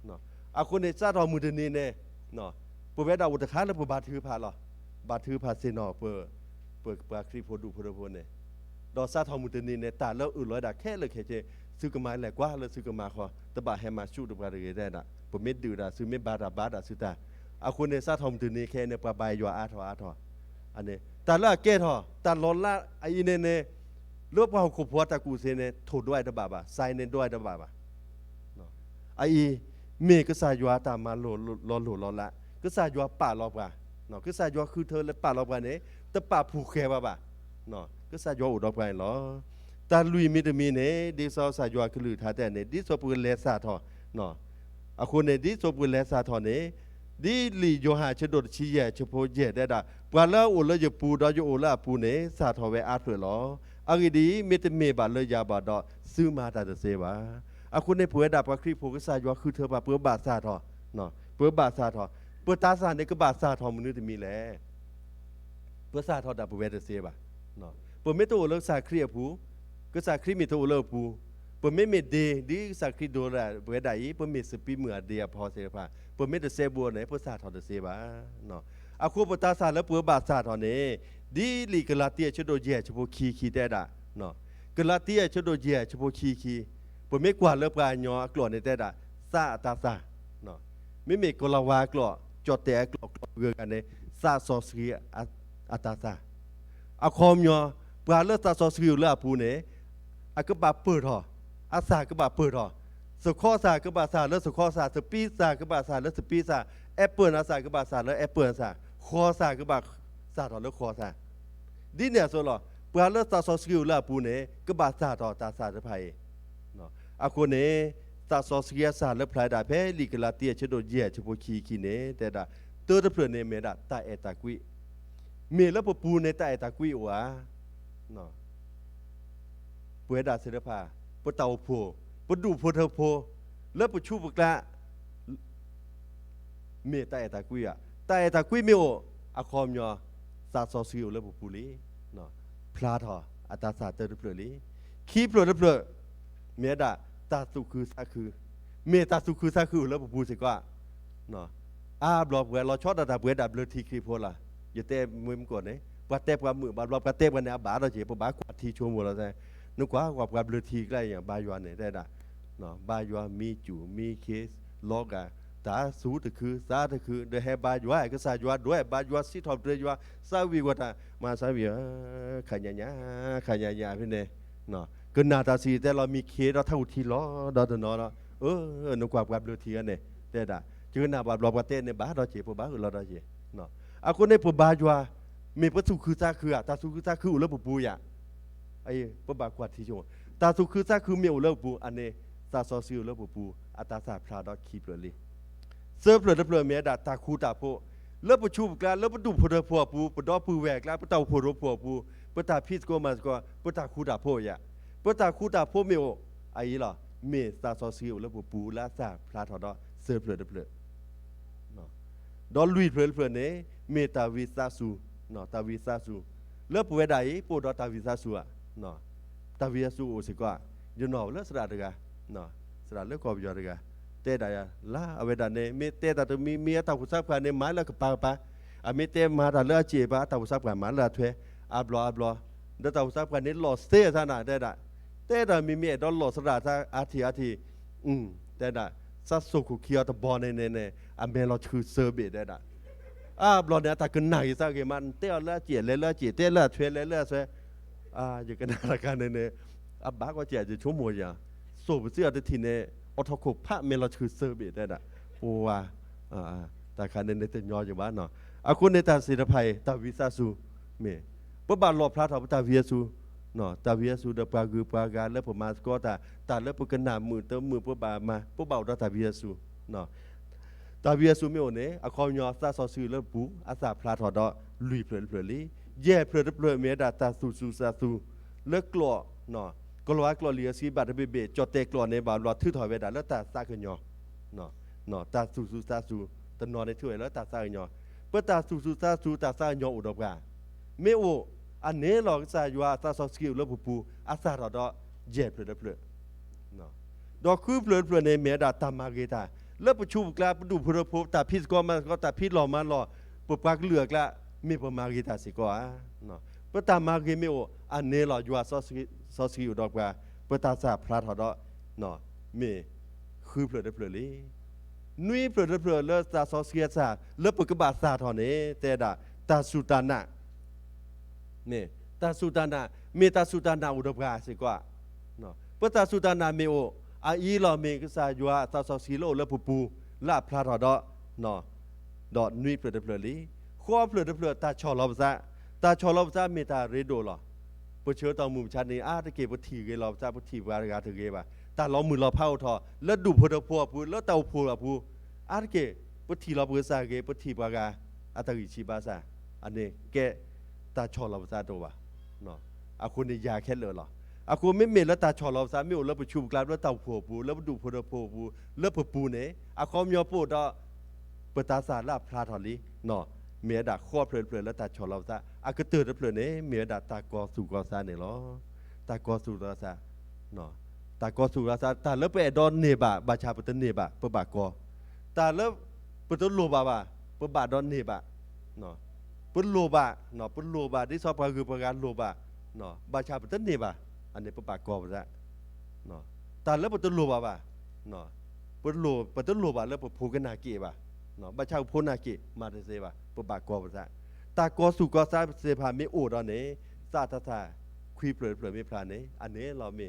เนาะอาคนเนี่ยซาดอมือเดนีเนี่ยเนาะปเวดาอุตคาแล้วปบาถือพาหรอบาถือพาเซนอเปิดปาคริโพดูโพโพเนี่ยดอซาทอมุตนีเนี่ยตาแล้วร้อยดาแค่เลยแค่เจซื้อกมาแหลกว่าแล้วซื้อกมาขอตบะแฮมาชูดบาร์เกได้ละผมไม่ดื้อดาซื้อไม่บาดาซื้อตาอาคนเนี่ยซาทอมุตนีแค่เนี่ยปะบายยัวอาทออันนี้ตาละเกทอตาลอนละไอเนี่ยเลือกว่าขุบหัวตะกูเซเนี่ยถูดด้วยตบะไซเนี่ยด้วยตบะไอเมก็สายยัวตามมาโลละก็สายยัวป่าลอบกว่าเนาะก็สายยัวคือเธอและป่าลอบกว่าเนี่ยตะป่าผูกแค่บ่าเนาะก็สายยัวอุดรไปหรอตาลุยมิดมีเนี่ยดิซอสายยัวคือลือท่าแต่เนี่ยดิซอปุเลสาทอเนาะอาคนเนี่ยดิซอปุเลสาทอเนี่ยดิลีโยหาชดดชี้แย่เฉพาะแย่ได้ด่าปลาละโอละจะปูดอยโอละปูเนี่ยสาทอเวอาเถอหรออันนี้มิดมีบาเลยยาบาดอซื้อมาแต่จะเสวะอาคนในผัวดาบคริโพก็สายยัวคือเธอปะเปือบาสาทอเนาะเปือบาสาทอเปือตาสาเนี่ยก็บาสาทอมนุษย์จะมีแหละเปือสาทอดาบเวเดเสวะเนาะเปือไม่ตัวเลิกสาเครียผู้ก็สาคริมีตัวเลิกผู้เปือไม่เมเดดิสาคริโดระเวดาอีเปือเมสปีเมื่อเดียพอเสพาเปือไม่เดเสบัวไหนเปือสาทอเดเสวะเนาะอาคูปตาสาแล้วเปือบาสาทอเนี่ยดิลีกลาเตียชโดเยชโบคีได้ด่าเนาะก็ กลาเตียชโดเยชโพคีปไม่กว่าเลปลายอกลัวในแต่ดาซาตาซาเนาะไม่มีกลาวากลัวจอดแต่กลัวเรื่องกันในซาซอสกีอาตาซาอาคอมยอปลาเลือดซาซอสกีเลือปูเนอากบะเปิดหออาซากบะเปิดหอสุข้อซากบะซาเลือดสุข้อซาสปีซากบะซาเลือดสปีซาแอปเปิลอาซากบะซาเลือดแอปเปิลซาคอซากบะซาถอเลือดคอซาดิเนี่ยโซลอปลาเลือดซาซอสกีเลือปูเนกบะซาถอตาซาจะไพเนาะอาคนเนตาซอสกีซาเลือดพลายดาเพลิกลาเตียชโดเยชโพคีเนแต่ดาเตอร์เปลือเนเมดาตาเอตากุยเมแล้วปูในตาเอตากุยวะเนาะปวยดาเสดพาปเตาโพปดูโพเทโพแล้วปชูปกละเมตาเอตากุยอะตาเอตากุยเมโออะคอมยอซาซอสกิลแล้วปูลีเนาะพลาทออัตาซาเตอร์เปลือลีคีเปลือเปลือเมดาตาสุคือซาคือเมตาสุคือซาคือแล้วปูสิกว่าเนาะบล็อกเวลาชอตดาเบดาเบลทีครีโพล่ะอย่าเตะมือมก่อนเนี่ยว่าเตะกับมือบาลบาเตะกันเนี่ยบาเราเจ็บปะบากวาดทีชั่วโมงละใช่นึกว่ากับเบลทีก็ได้อย่างบายวันเนี่ยได้ด่าเนาะบายวันมีจู่มีเคสล็อกอะตาสูตรคือซาตคือเดี๋ยวให้บายวันก็ซายวันด้วยบายวันสิทอมเดียวซาวิวัตมาซาวิขยันยาพี่เนี่ยเนาะก็นาตาสีแต่เรามีเคสเราเท่าทีล้อดอตนอเนาะนึกว่ากับเบลทีกันเนี่ยได้ด่าจึงน่าบาบล็อกประเทศเนี่ยบ้าเราเจ็บปะบ้าเราได้เจ็บเนาะอาคนในปบาจัวมีประตูคือซาคือตาสุคือซาคืออุลปุปุยะไอ้ปบากวาดที่ชงตาสุคือซาคือเมียอุลปุอันนี้ซาซอซิอุลปุปุอัตาซาพลาดอคีเปลลีเซิร์ฟเลยเปลือยเมียดาตาคูตาโพเลิกประชุมกันเลิกประดูพอดพัวปูปดอปูแหวกแล้วปตาพอดพัวปูปตาพิสโกมาสก็ปตาคูตาโพยะปตาคูตาโพเมียไอ้ล่ะเมซาซอซิอุลปุปุลาซาพลาดอเซิร์ฟเลยเปลือยดอลลุยเพื่อนเนี่ยเมตาวิซาสูเนาะตาวิซาสูเลิกป่วยใดปวดตาวิซาสูอ่ะเนาะตาวิซาสูโอสิกว่าอยู่เนาะเลิกสระเด็กเนาะสระเลิกกอบยอดเด็กเตะได้ละเอาไว้ดันเนี่ยเมเตะแต่ตัวมีตาผู้ซับกันเนี่ยมาแล้วก็ปะเมเตะมาแต่เลือดเจ็บตาผู้ซับกันมาแล้วถ้วยอับล้อเดี๋ยวตาผู้ซับกันนี่หล่อเตะซะหน่ะได้เตะแต่มีดอลหล่อสระซะอาทิได้ซาสุขุเคียวตะบอลเนี่ยอเมเราคือเซอร์เบได้ด่ะบอลเนี่ยตากันไหนซะเกมันเตะเลือดเจี๋ยเลือดเจี๋ยเตะเลือดเทเลือดเสอยู่กันอะไรกันเนี่ยบ้าก็เจี๋ยจะชั่วโมงอย่างสูบเสื้อทีเนี่ยออทคุพระเมเราคือเซอร์เบได้ด่ะโอ้ว่าแต่การเนี่ยเต็มยออยู่บ้านเนาะคนในตาศิลปัยตาวิซาสูเมย์พระบาทหล่อพระทอตาวิซูเนาะตาวิสูเดปากือปากาแล้วผมมาก็ตาแล้วปกันหนามือเติมมือพวกบ่ามาพวกบ่าวตาวิสูเนาะตาวิสูไม่โอเน่อะคอยอซาซอซูแล้วปูอาซาพลาทอดลุยเพลินลีแย่เพลินเมียดาตาสูซาสูเลิกกลัวเนาะกลัวกลัวเลียสีบาดเบจอเตกลัวในบ่าวรอทื่อถอยเวดาแล้วตาซาขึ้นยอเนาะตาสูซาสูตนอนในถ้วยแล้วตาซาขึ้นยอเพื่อตาสูซาสูตาซายออุดมกาไม่โออันนี้เราก็จะอยู่ตาซอสกิลแล้วปูอาซาเราดอเจ็บเลยเปลือยเนาะดอกคือเปลือยในเมียดาตามาเกตาแล้วประชุมกลาดูพลพบตาพิษก็มาก็ตาพิษหล่อมาหล่อปปากเหลือกละมีประมาเกตาสิก็เนาะเพื่อตามาเกไม่โออันนี้เราอยู่ซอสกิลดอกว่าเพื่อตาซาพลาดเราดอเนาะมีคือเปลือยเลยนุ้ยเปลือยแล้วตาซอสกิลซาแล้วปกบาซาทอนี้แต่ดาตาสุตานะเนี่ยตาสุตานาเมตาสุตานาอุดมกาสิกว่าเนาะปตาสุตานาเมโออีลอเมกษายัวตาซอสีโลและปูลาพลาดอเนาะดอนุยเปลือยลีข้อเปลือยตาชอลอบซาเมตาเรโดหรอปเชื้อตอมุมชันนี้ตะเก็บปถีเกลอบซาปถีวารากาถึงเกบะตาล้อมือเราเผาทอแล้วดูพดพัวปูแล้วเตาพัวปูตะเก็บปถีเราเบือซาเกปถีปากาตะกิชิบาซาอันนี้แกตาชอลอบซาตัววะเนาะคุณนี่ยาแค่เลยหรอคุณไม่เมแล้วตาชอลอบซาไม่โอแล้วประชุมกลางแล้วเต่าผัวปูแล้วดูพดพัวปูแล้วปูเนี่ยคอมยอปูดอเปตาซาลาพลาทอลีเนาะเมียดาข้อเพลินแล้วตาชอลอบซาก็ตื่นเพลินเนี่ยเมียดาตากอสู่กอซาเนี่ยหรอตากอสู่กอซาเนาะตากอสู่กอซาตาแล้วไปดอนเนบะบาชาปตเนบะเปบากอตาแล้วปตโลบะเปบาดอนเนบะเนาะปุโลบะเนาะปุโลบะที่ชอบก็คือประการโลบะเนาะบาชาปตันนี่บะ อันนี้ปะปากกอบซะเนาะตาแล้วปะตุโลบะเนาะปะตุโลบะแล้วปะพูกันนาเกบะเนาะบะชาวพูนาเกมาเตเซบะปะปากกอบซะตากอสุกอซาเซพาเมโอดอเนซาทาทาคุยเปลือยเมพลาเนอันนี้เราเม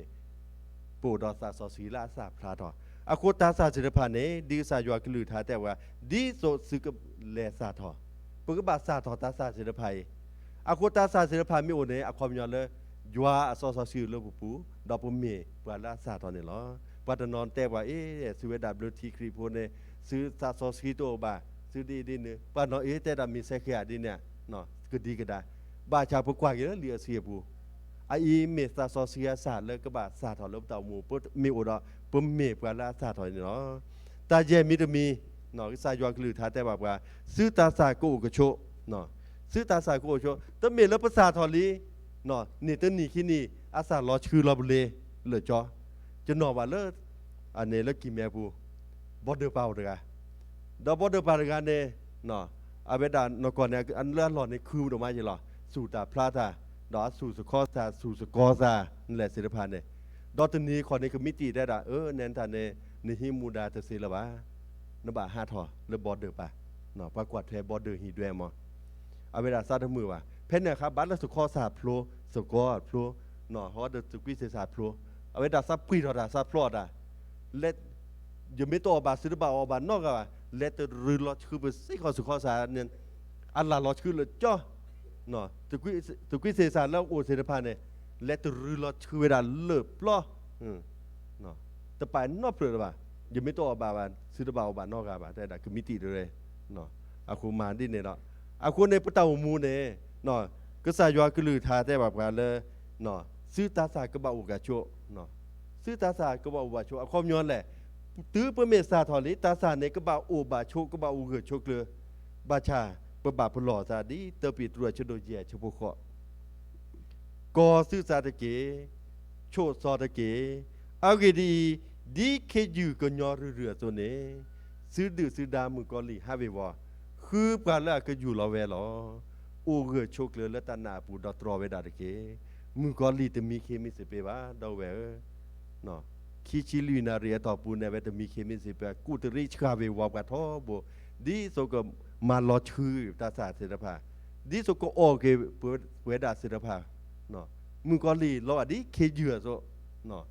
ปูดอซาซอสีลาซาพลาดออะโคตาซาเจรพาเนดีซายัวกลือทาแต่ว่าดีโซซึกเลซาทอปกบาซาทอตาซาเจรพายอะโคตาซาเจรพาเมโอเนอะความยอเลยัวอะซอซอชื่อเลบุปูดอปเมปลาลาซาทอเนลอปัตนอนแต่ว่าซื้อ WT ครีโพเนซื้อซาซอสีโตบาซื้อดีเนปานอแต่ดามีเซเคียดีเนี่ยเนาะก็ดีก็ได้บาชาพกว่าอยู่เลียเสียปูไอเมซาซอเซียซาเลก็บาซาทอลบเตาหมูปเมโอดอปเมปลาลาซาทอเนาะตาเจมิตมีเนาะซายัวกลือทาแต่ว่าซื้อตาซาโกกโชเนาะซื้อตาซาโกโชตเมลภาษาทอลีเนาะนี่ตนี่ขี้นี่อาซาลอชื่อลอบุเลเลจอจะนอว่าเลอันนี้แล้วกี่แม่ปูบอดเดอร์เปล่าเด้อดอบอดเดอร์เปล่ากันเนี่ยเนาะอาเวดานก่อนเนี่ยอันเลื่อนหลอดในคือดอกไม้ยังหรอสู่ตาพระตาดอสู่สกอซาสู่สกอซานั่นแหละศิลปะเนี่ยดอตนี้คนนี้คือมิติได้ด่าเน้นทานเนี่ยนี่ฮิมูดาเตศิลปะนบ่าห้าทอแล้วบอดเดอร์ป่ะเนาะปรากฏแท้บอดเดอร์ฮีด้วยมั้งอาเวดาซาดมือว่ะเพนเนี่ยครับบัตรแล้วสกอซาพลูสกอพลูเนาะฮอดเดอร์ตุกิเซซาพลูอาเวดาซาปีทอดาซาพลอดาเล็ดยังไม่ตัวบาศิลปะอบานนอกกันว่าเล็ดรื้อลอดคือเป็นสิ่งของสุขภาพเนี่ยอันละลอดคือเลยจ้อเนาะตุกิเซซาแล้วโอศิลปะเนี่ยเล็ดรื้อลอดคือเวลาเลิบล้อเนาะแต่ไปนอกเปลือกว่ายังไม่ตัวบาบานศิลปะอบานนอกกันว่าแต่ดักคือมิติเลยเนาะอาคูมาดิเนี่ยเนาะอาคูในปะเตามูเนี่ยเนาะก็สายยัวกลือทาแต่แบบกันเลยเนาะซื้อตาสากระบะอุกาโชเนาะซื้อตาสากระบะอุกาโชอาความย้อนแหละตื้อเปเมซาทอลิตาสาเนกบาโอบาโชกบาอูเกโชกเลบาชาปบาพลอซาดีเตปิตรวชโดเยชบุขกอซื้อซาตะเกโชซอตะเกเอาเกดีเคยูกญอเรือตัวเนซื้อดื้อซื้อดามือกอลีฮาเววอคือปาละก็อยู่ลอเวลออูเกโชกเลและตานาปูดอตรอเวดาตะเกมือกอลีตมีเคมิสิเปวาดอเวเนาะคิชิลุนาเรียต่อปูนเวตมีเคมิสิเปกูตริชคาเววากาทอโบดีโซกมาลอชื่อตาสาศิลปะดีโซกโอเกเวดาศิลปะเนาะมึงกอลีลออดีเคยือโซเนาะ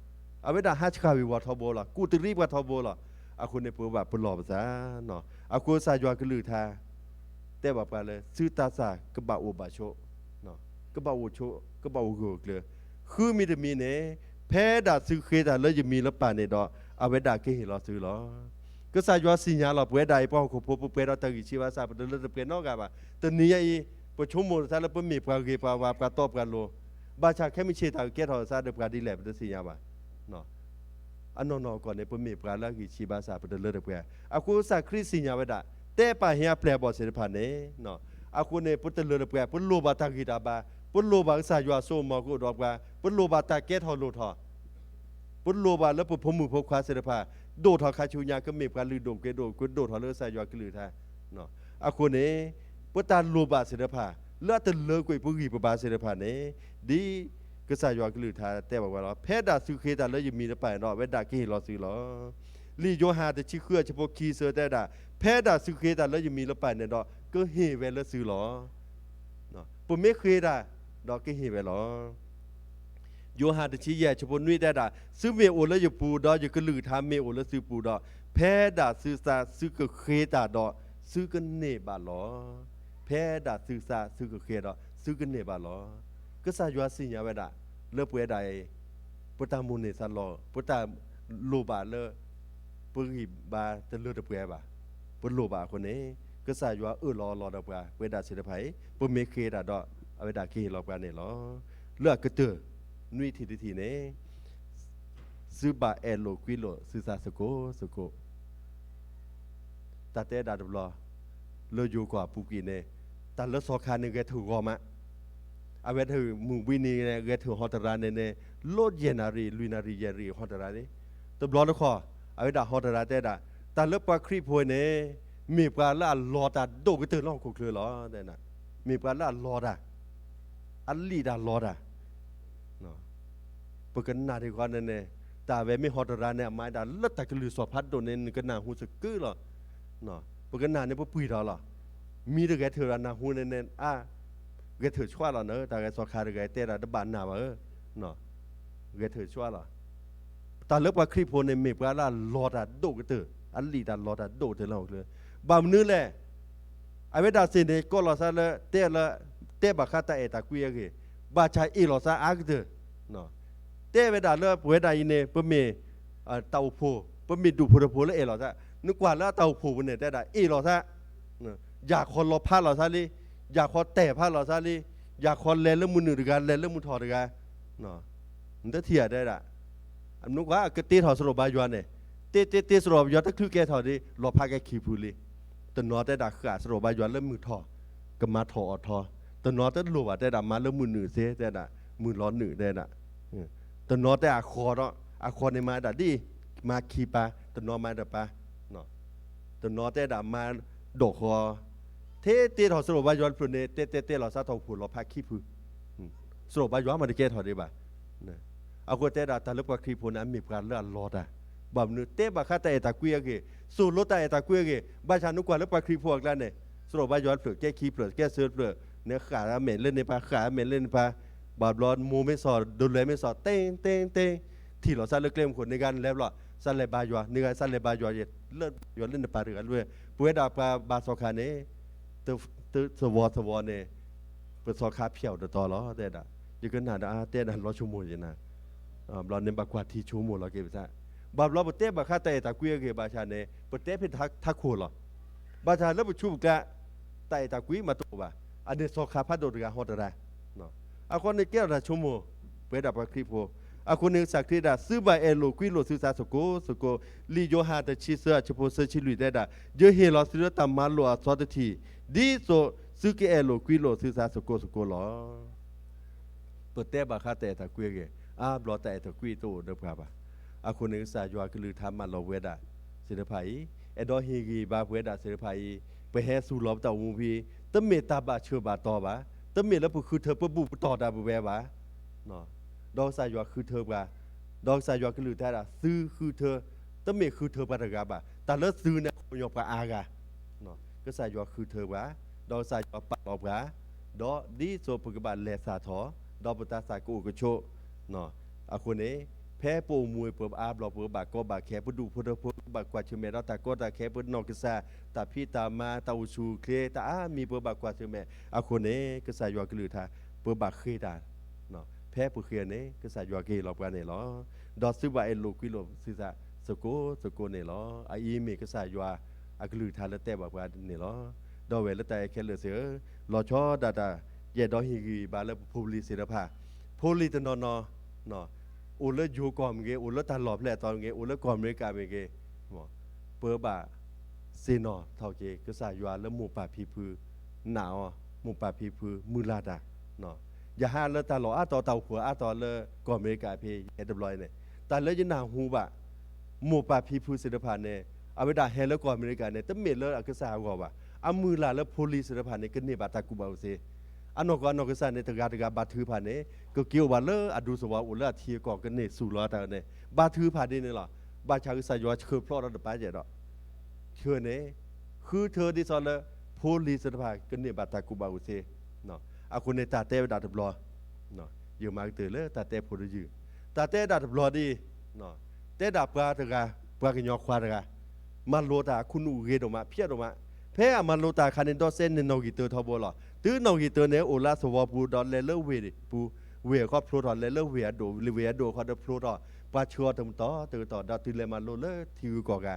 อเวดาฮัชคาเววาทอโบล่ะกูตริวาทอโบล่ะอาคุณในปูบาปลอภาษาเนาะอากูสายากลือทาแต่ว่าไปเลยซื้อตาสากบะโอบาโชเนาะกบะโอโชกบะโอโกเกลคือมีแต่มีเนแพ้ดาซื้อเคดาแล้วจะมีละป่าในดอเอาไว้ดาเกหิรอซื้อหรอก็สายว่าสิญญาเราเพื่อใดป้องขบพบเพื่อเราตั้งชีวาสาปเดินเพื่อนนอกกันว่าตอนนี้ไอ้ประชุมมูลสารพัดมีปากเกปาวาปาตอบกันโลบาชาแค่ไม่เชื่อทางเกตหอสาเดือบการดีแหละเป็นสิญญาบ่เนาะอันนอนก่อนในปุ่มมีปากแล้วกิชีบาสาปเดินเพื่ออากูสักคริสิญญาไว้ได้แต่ป่าเฮียแปลบอสิริพันธ์เนาะอากูในปุ่นเดินเพื่อปุ่นโลบาตากิดาบาปุ่นโลบาสายว่าโซมอกูดอกว่าปุ่นโลบาตาเกตหอโลทอปุ่นโลบาแล้วปุ่นพมือพกควาศิริพันธ์โดดหอคาชูญาก็มีการลือโดมเกโดกุโดดหอเลือสายยากลือท่าเนาะอาคนนี้ปตาโลบาศิลปะเลือดเลือกกุยปุกีปบาศิลปะนี้ดีก็สายยากลือท่าแต่บอกว่าเราแพ้ดาสุเคดาแล้วยังมีนะไปเนาะเวดาเกหิรอซื้อหรอลีโยฮาแต่ชิเครือเฉพาะคีเซอร์แต่ดาแพ้ดาสุเคดาแล้วยังมีนะไปเนี่ยเนาะก็เฮเวลซื้อหรอเนาะปุ่มไม่เคยดาดอกก็เฮเวลหรอโยฮาตชีแย่เฉพาะนุ้ยได้ด่าซื้อเมโอแล้วอยู่ปูดออยู่ก็ลือทำเมโอแล้วซื้อปูดอแพ้ด่าซื้อซาซื้อก็เคดาดอซื้อก็เนบาลอแพ้ด่าซื้อซาซื้อก็เคดอซื้อก็เนบาลอก็สายว่าสิญญาไว้ด่าเลิกเปใดปุตตามุนเนสันลอปุตตาโลบาเลปุริบาจะเลือดเปบ่าปุโลบาคนนี้ก็สายว่ารอดอกว่าเวดาศิลปัยปุเมเคดาดอเอาเวดาเคหลอกกันเนี่ยหรอเลือกก็เตอนุยทีเนี่ยซื้อบาเอโลควิโลซื้อซาสโกตาเตดาดบลอเลอยู่กว่าปูกีเนี่ยแต่ละสอคานึงแกถือกอมะเอาไว้ถือมุวินีเนี่ยแกถือฮอตราเนี่ยโลดเยนารีลุยนารีเยรีฮอตราเนี่ยตบลอแล้วขอเอาไว้ด่าฮอตราเตดาแต่ละปาครีพวยเนี่ยมีปลาละลอดาโดกเตอร์ล่องคุกเลยหรอเนี่ยนะมีปลาละลอดาอัลลีดาลอดา ปกันนาที่ก่อนนั่นเนี่ยตาเวไม่ฮอตราเนี่ยไม้ดาลัดตะกลือสอบพัดโดนเนี่ยกันนาหูสึกกื้อหรอเนาะปกันนาเนี่ยพวกปุยเราหรอมีแต่แกเถื่อนนาหูเนี่ยแกเถื่อชั่วหรอเนอะแต่แกสอคาแกเตะระดับบานหนาวเนาะแกเถื่อชั่วหรอตาเลิกว่าคลิปโพนในเมปลาลาลอดาโดกเตออันลีดาลอดาโดเตอเราเลยบามนื้อแหละไอ้เวดาสินเนี่ยก็เราซะเลยเตะบักข้าตาเอตากุยเกบาชาอีเราซะอักเตอเนาะเตะเวดาเลยเวดาอินเนี่ยเพิ่มมีเตาโพเพิ่มมีดูโพโพแล้วเอเราซะนึกว่าแล้วเตาโพเนี่ยแต่ได้อีเราซะอยากคนรอพาเราซะลิอยากคนแต่พาเราซะลิอยากคนเล่นเรื่องมือหนึ่งด้วยกันเล่นเรื่องมือถอดด้วยกันเนาะมันจะเทียได้ละอันนู้นว่าก็ตีถอดสรุปบายวนเนี่ยตีสรุปบายวนถ้าคือแกถอดดิรอพาแกขี้พูลิแต่นอแต่ด่าขาสรุปบายวนเริ่มมือถอดก็มาถอดแต่นอแต่หลวดแต่ด่ามาเริ่มมือหนึ่งเสียแต่ด่ามือร้อนหนึ่งได้ด่าแต่นอแต่อาคอเนาะอาคอในมาด่าดิมาขี้ปลาแต่นอมาด่าปลาเนาะแต่นอแต่ด่ามาดอกคอตีถอดสรุปบายวนพลุนเนี่ยเตเราซาทองพูรอพาขี้พูสรุปบายวนมาได้แกถอดได้ป่ะเอาคนแต่ด่าตาลึกว่าคลิปพวกนั้นมีการเลื่อนรอดบ่มนึกเตะบักข้าแต่ตะกุยเกสู่รถแต่ตะกุยเกบ้านชานุกว่าลึกว่าคลิปพวกนั้นเนี่ยสรุปว่าย้อนเปลือกแก้ขี้เปลือกแก้เสื้อเปลือกเนี่ยขาเหม็นเล่นในปลาขาเหม็นเล่นในปลาบาดร้อนมูไม่สอดโดนเลยไม่สอดเต้งที่เราซาเลือกเล่มคนในการแล้วหรอซาเลบายเนื้อซาเลบายเย็ดเลือดย้อนเล่นในปลาเรือกันด้วยป่วยดาปลาบาสอคาเนี่ยตัวสวอเนี่ยเป็นสอคาเพียวเดือดต่อหรอแต่ด่าอยู่กันหนาเต้ด่ารอชั่วโมงยังนะบอลเนี่ยบักกว่าที่ชั่วโมงเราเก็บซะบาบเราเตะบักข้าแต่ตะกุยเก็บบาชาเนี่ยเตะเป็นทักโคหรอบาชาแล้วบุชุบกะแต่ตะกุยมาตัวบ่าอันนี้สอคาพัดโดดกะฮอดอะไรเนาะอาคนในแก้วละชั่วโมงเปิดดับคลิปโพอาคนหนึ่งสักทีด่าซื้อบาเอโลกุยโลซื้อซาสโกลีโยฮาตะชิเซอร์เฉพาะเซอร์ชิลุยได้ด่าเยอะเฮลอซื้อตามมาโลอาซอตทีดีโซซื้อเกเอโลกุยโลซื้อซาสโกหรอเปิดเตะบักข้าแต่ตะกุยเกบลอแต่ตะกุยโตเดิมครับอาคนนึงสายว่าคือทำมาลเวดาเสือไผ่ดอฮีกีบาเวดาเสือไผ่ไปแห่สู่ลอบเต่ามูพีตั้มเมตาบาเชื่อบาต่อบาตั้มเมแล้วคือเธอเปิดบุต่อดาบุแวบาเนาะดอกสายว่าคือเธอบาดอกสายว่าคือแท้ละซื้อคือเธอตั้มเมคือเธอปาตกาบาแต่เลิศซื้อเนี่ยยกกับอากาเนาะก็สายว่าคือเธอบาดอกสายว่าปากออกาดอดีโซปกบาเลสาทอดอกปตาสากูกโชเนาะอาคนนี้แพ้ปูมวยเปิบอาบหลอกเปิบบากก็บากแขปุ่ดูพุทธพุทธบากกว่าเชื่อแม่เราตาก็ตาแขปุ่นนอกกษาตาพี่ตามาตาอุชูเคตามีเปิบบากกว่าเชื่อแม่อาคนนี้ก็สายว่าคือทาเปิบบากเคดาเนาะแพ้ปูเคนี้ก็สายว่าเกหลอกกันเนี่ยหรอดอซื้อว่าเอลูกิโลซื้อซาสโกเนี่ยหรอไอ้เมก็สายว่าอาคือทาแล้วแต่บากว่าเนี่ยหรอดอเวลแต่แค่เหลือเสือรอชอดาเย่ดอฮิกีบาแล้วพูลิศิลปะพูลิตนอเนาะอุลยูกอมเกอุลตาหลอบแหละตอนเกอุลกอมเมกาเมเกเปอบะเซนอเท่าเกก็สายว่าแล้วหมู่ป่าพีพือหนาวหมู่ป่าพีพือมือลาดาเนาะอย่าหาแล้วตาหลอต่อเต่าหัวต่อเลยกอมเมกาเพเฮ็ดลอยเนี่ยแต่แล้วจะหนาหูบะหมู่ป่าพีพือศิลปะเนี่ยเอาไปด่าเฮแล้วกอมเมกาเนี่ยตั้งเมลแล้วก็สาวว่าอามือลาแล้วโพลิศิลปะเนี่ยก็เนี่ยบาตากูบาเซอันนอกษาเนี่ยตะกาบาถือผ่านเนี่ยก็เกี่ยวว่าเลอดูสว่าอุลาเทียก่อกันเนี่ยสู่ล้อแต่เนี่ยบาถือผ่านเนี่ยหรอบาชาคือสายว่าเชื่อพลอดระดับไปเจดเชื่อเนี่ยคือเธอที่สอนเลยโพลีสภากันเนี่ยบาตากูบาอุเซเนาะอาคุณในตาเต้ดาดับล้อเนาะอยู่มาเตอเลยตาเต้โพลียืตาเต้ดาดับล้อดีเนาะเต้ดับปลาตะกาปลากินยอควาตะกามันโลตาคุณอูเกดออกมาเพี้ยออกมาแพ้มันโลตาคันเดนดอเซนในนกิเตอร์ทอบอลตื้อนกิเตอร์เนี่ยโอลาสวอปูดอนเลเลเวดิปูเวก็โปรดอนเลเลเวโดเวโดเขาเดโปรดอปาชัวตึมต่อดาตุเลมาโลเลทิวกอกา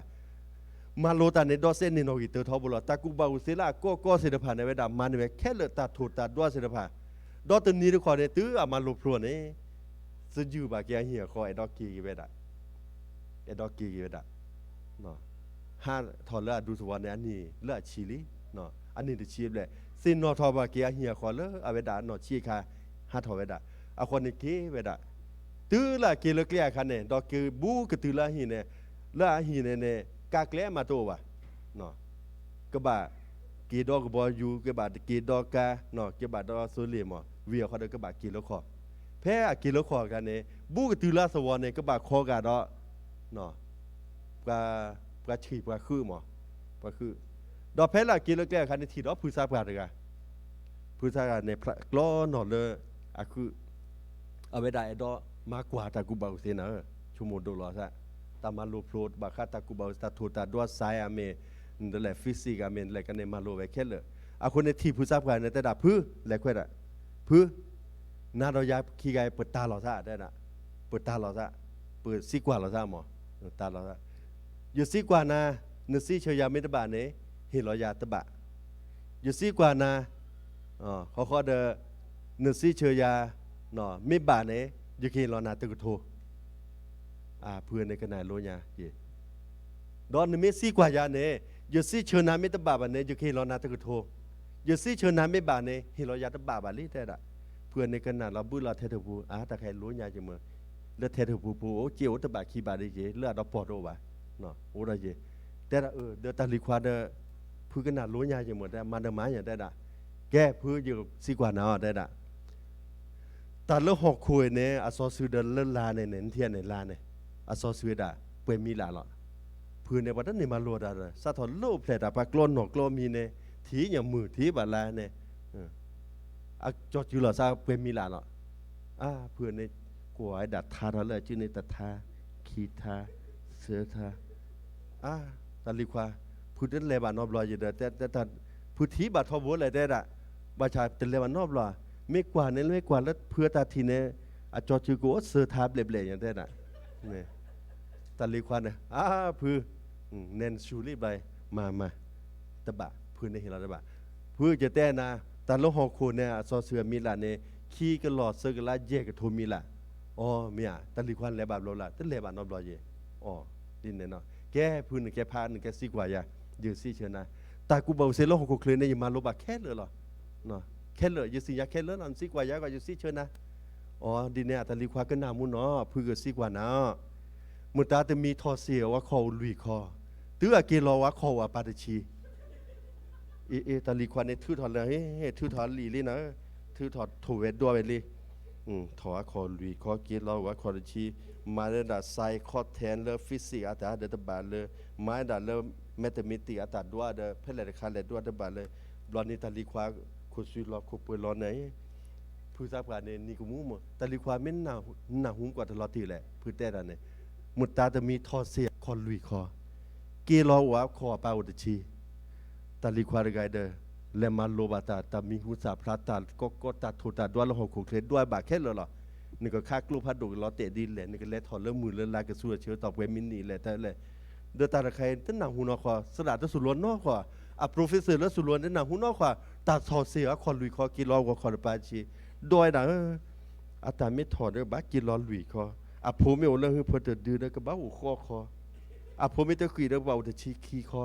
มาโลตาเนี่ยดอเซนในนกิเตอร์ทอบอลตากูบาอุเซล่าก็เสด็จผ่านในเวลามันเนี่ยแค่เลตาถูดตาด้วยเสด็จผ่านดอตุนี้ทุกคนเนี่ยตื้อมาโลโปรเนี่ยสจูบาเกียเหี่ยคอไอ้ดอกกีเวดาเนาะห้าถอดเลือดดูสวรรค์ในอันนี้เลือดชิลิเนาะอันนี้จะชีบเลยสินนอทอบาเกียเหี่ยคอเลอเวดาเนาะชีคาห้าถอเวดาเอาคนนี้เกเวดาตื้อละเกลเกลียคันเนี่ยดอกเกบูกตื้อละหีเนี่ยละหีเนี่ยกากแกลมาโตวะเนาะกบะเกดอกบอยูกบะเกดอกกาเนาะกบะดอโซเลมอเวียเขาเดกบะเกลคอ พ้อากิโลขอกันเนี่ยบุกตุลาสวรเนี่ยก็บาคอกันเนาะเนาะปลาฉีปลาคือหมอปลาคือดอกแพ้ละกิโลแก่คันในทีดอกผู้ทราบกันเลยกันผู้ทราบกันในพระกล้อนหนอเลยอาคือเอาไว้ได้ดอกมากกว่าตากูเบาเสียนะชั่วโมงโดรอซะตามาโลโพลดบาคาตากูเบาตาโทตาด้วยสายอเมนั่นแหละฟิสิกอเมนอะไรกันในมาโลไว้แค่เลยอาคนในทีผู้ทราบกันในแต่ดาพื้นแหละแค่ละพื้นนาเราอยากขี้ไก่เปิดตาเราซะได้นะเปิดตาเราซะเปิดซีกว่าเราซะหมอตาเราซะอยู่ซีกว่านะนึกซีเชียร์ไม่ตบะเนี่ยเห็นเราอยากตบะอยู่ซีกว่านะเขาเดนึกซีเชียร์เนาะไม่บะเนี่ยอยู่เห็นเรานาตึกโทเพื่อนในขณะโลญาเย่ดอนนึกไม่ซีกว่ายาเนี่ยอยู่ซีเชียร์นาไม่ตบะเนี่ยอยู่เห็นเรานาตึกโทอยู่ซีเชียร์นาไม่บะเนี่ยเห็นเราอยากตบะบะลิแต่ละเพื่อนในขณะเราบุญเราเทถบูแต่ใครรู้ยาจังมั้ยเลือดเทถบูโอ้เจียวตบะขี้บาดิเจเลือดเราปอดโอวะเนาะโอ้ได้เจแต่ละเดตาลิควาเดพื้นขนาดรู้ยาจังมั้ยแต่มันเดมาอย่างได้ละแก้พื้นอยู่ซีกว่านาได้ละแต่เรื่องหอกคุยเนี่ยอสอสือเดินเล่นลาเนี่ยเทียนในลาเนี่ยอสอสือด่าเปมีลาหรอพื้นในวันนั้นนี่มาโลดาเลยสะท้อนโลภแผลดาปากกลอนหนอกกลอมีเนี่ยทีอย่างมือทีบาลาเนี่ยจอดอยู่หรอซาเปมีลาหรอเพื่อนในกวายดัดทาเลยชื่อในตัดทาขีทาเสือทาตาลิควาพูดนั้นเลยบานอบลอยอยู่เด้อแต่พูดทีบาทอบัวเลยได้ละบาชาเป็นเลยบานอบลอยไม่กว่าเนี่ยไม่กว่าแล้วเพื่อตาทีเนี่ยจอดอยู่กูเสือทาเบลๆอย่างได้ละเนี่ยตาลิควาเนี่ยเพื่อเน้นชูรีบไปมาตะบะเพื่อนในเห็นเราตะบะเพื่อจะแต่นะแต่ละหอกคนเนี่ยซอเสือมีละเนี่ยขี้ก็หลอดเสือก็ละเย่ก็โทมีละเมียตะลิควันเลยบาปโลละตะเลยบาปนอบลอยเย่ดินเนี่ยเนาะแกพื้นแกพาหนึ่งแกซีกว่าอย่ายืนซีเชิญนะแต่กูบอกเซลล์ของกูเคลื่อนเนี่ยมาโลบะแค่เลยหรอเนาะแค่เลยยืนซียาแค่เลยนั่นซีกว่าอย่าก็ยืนซีเชิญนะดินเนี่ยตะลิควันก็นามุนเนาะพื้นก็ซีกว่านะมุตตาจะมีทอเสียว่าคอลุยคอตื้อเกลอว่าคอว่าปาตชีตาลีควันเนี่ยทื่อถอดเลยทื่อถอดลีเลยนะทื่อถอดถูเวดด้วยไปเลยถอดคอลุยคอเกลอว่าคอชีมาเรื่องดัดไซคอแทนเรื่องฟิสิกส์อาจารย์เดตบาเลยไม้ดัดเรื่องแมทมิติอาจารย์ด้วยเดเพลเลคาเลด้วยเดบาเลยบอลนี่ตาลีควันคุสุยรอคุเปรอไหนผู้ทราบการเนี่ยนี่กูมุ่งมั้งตาลีควันไม่หนาหุ้มกว่าตลอดทีแหละพื้นแต่ละเนี่ยมุตตาจะมีทอเสียคอลุยคอเกลอว่าคอปาอุตชีตาลิควาร์ไกเดอร์เลมาโลบาตาตามีหุสาพระตาก็ตาโทตาด้วยละหกขุเคลด้วยบาแค่เลยหรอนี่ก็ค่ากลูพัดดูล้อเตะดินแหละนี่ก็เล็ดถอดเริ่มมือเริ่มลายกระสุนเชื้อตอบเวมินีแหละแต่เลยเดือดตาใครตั้งหนังหูนอขวาสลัดตั้งสุรวนนอขวาโปรเฟสเซอร์แล้วสุรวนตั้งหนังหูนอขวาตาถอดเสียคอลุยคอกิโลกว่าคอร์ปาชีโดยนะตาไม่ถอดเลยบ้ากิโลลุยคอผมไม่เอาเรื่องเพื่อจะดื้อแล้วก็บ้าหัวคอผมไม่ต้องคุยเรื่องเบาแต่ชีขี้คอ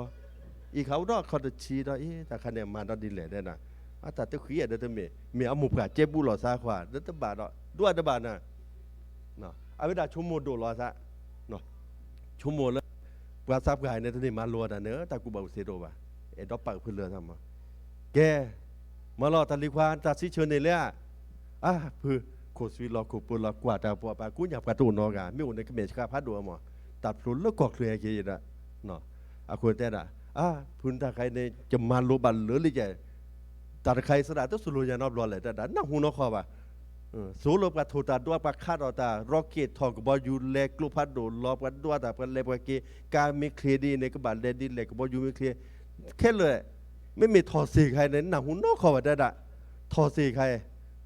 อีเขาดอกเขาจะชี้ดอกแต่คะแนนมาดอกดินแหล่ได้นะแต่จะคุยอะไรเดิมเมียเอาหมูผ่าเจ็บบุหรี่ซาขวาเดินตบาดด้วยตบาดน่ะเนาะเอาเวลาชั่วโมงดูรอซะเนาะชั่วโมงแล้วกว่าซับกายเนี่ยตอนนี้มาลัวน่ะเนอะแต่กูบอกเสียดว่าดอกปากเพื่อนเรือทำมาแกมารอตาลิควานตัดสิเชิญในเรื่องเพื่อโคสวิลอโคปุลกว่าแต่ปอปากูอยากกระตูนนอกาไม่อุ่นในเขมรข้าพัดดัวหมอตัดพลุนแล้วก็เคลียร์เกี่ยร์เนาะคนแต่ละพื้นตาใครเนี่ยจะมาโลบันหรือหรือจะตัดใครสระต้องสุรุยานอบรอเลยแต่นั่งหูนอคอบ่ะสูรบกับถูตาด้วยปากคาดอตาร็อกเก็ตทองกับบอยูเล็กลูกพัดโดนรอบกันด้วยแต่กันเล็กกว่าเกการมีเคลียดีในกบันเลดีเล็กกับบอยูมีเคลียแค่เลยไม่มีทอสีใครเนี่ยนั่งหูนอคอบ่ะได้ทอสีใคร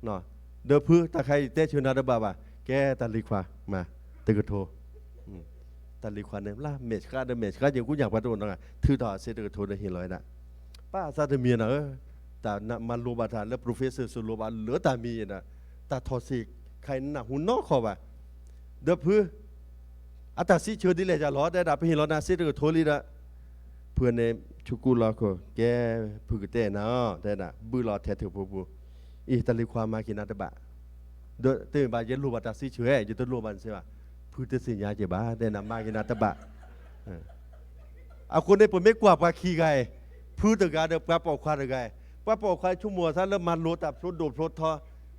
เนาะเดือพื้นตาใครเตะชนาดบ่าแกตาลีความาตึกโทตาลีควันเนี่ยล่าเมชก้าเดเมชก้าอย่างกูอยากประตูนั่งถือต่อเสด็จโทได้เห็นเลยนะป้าซาเดมีนะแต่มันโลบาทานแล้วโปรเฟสเซอร์สุโลบาเหลือแต่มีนะแต่ทอสิใครหนักหุ่นนอกขอบเดือพื้นอาตาซิเชื่อดีเลยจะล้อได้ดับไปเห็นล้อนาเสด็จโทลีนะเพื่อนในชุกุลาโคแกพื้นเต้นะได้นะบื้อล้อแทถือผู้อีตาลีความมากินนาตบะเดือตื่นบ่ายเย็นโลบาตาซิเชื่อจะต้นโลบันใช่ไหมพูดสิญญาเจ็บบ้าได้นำมากินนาตบะคนในปุ่นไม่กว่าปลาขี้ไก่พูดถึงการเดือบปลาปอกควายไก่ปลาปอกควายชั่วโมงถ้าเริ่มมันโลตับโลดโดดโลดทอ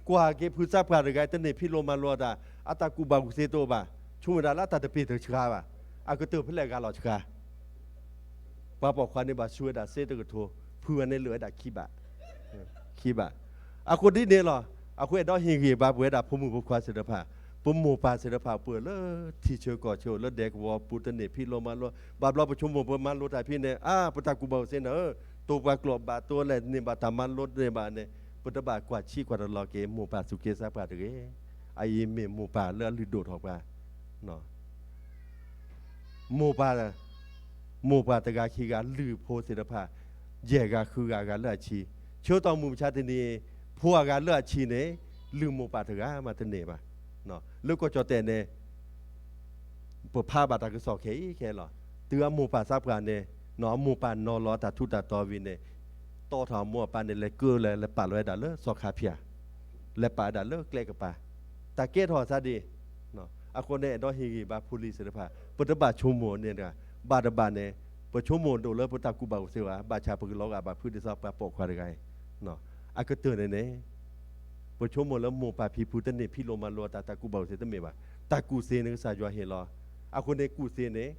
กว่าเกพุทธะพระกายตะเนพิโลมาโลดาอัตตะกูบากุเซโตบาชุมดาละตะตะปิเตชกาบาอากุเตพเลกาลอชกาปาปอกควานิบาช่วยดาเซตกโทเพื่อในเหลือดาคีบะคีบะอาคนที่เนี่ยหรออาคนดอฮิงีบาเวดาพมุพควาเสดภาปมโมปาเสดภาเปื่อเลที่เชก่อเชแล้วเด็กวอปุตเนพิโลมาโลบาบลอประชุมบ่มาโลตาพี่เนี่ยปตะกูบาเซนตัวปากลอบาตัวแลนี่บาตามันลดเนี่ยบาเนี่ยปตบากว่าชีกว่าลอเกโมปาสุเกซาปาเดไอเมโมปาเลือลืดโดดออกมาเนาะโมปาตกาคีกาลือโพเสดภาแยกาคือกาเลือชีเชื่อตองมุมชาตินี้พวกกาเลือชีเนี่ยลืมโมปาตกามาตเนมาเนาะแล้วก็จอแต่เนี่ยปภาบาตากสอเคแค่หรอเตือโมปาซาปาเนี่ยเนาะโมปานอลอตาทุตาตอวินเนี่ยต่อถามมัวปานเนี่ยเลยเกือเลยปาลอยดาเลสอคาเพียเลยปาดาเลเกลกปาตาเกตหอซาดีเนาะอาคนเนี่ยดอฮีบาพูลีเสดภาปตบาชุมโมเนี่ยนะบาดบาเนี่ยปชุมโมโดเลปตากูบาเสวะบาชาปกลอกบาพื้นที่ซอปาปกควาไกเนาะอากเตือนเนี่ยปชุมโมแล้วโมปาพีพุตเนพิโลมาโลตากูบาเสตเมบาตากูเซนสายเฮลออาคนเนี่ยกูเซเนี่ย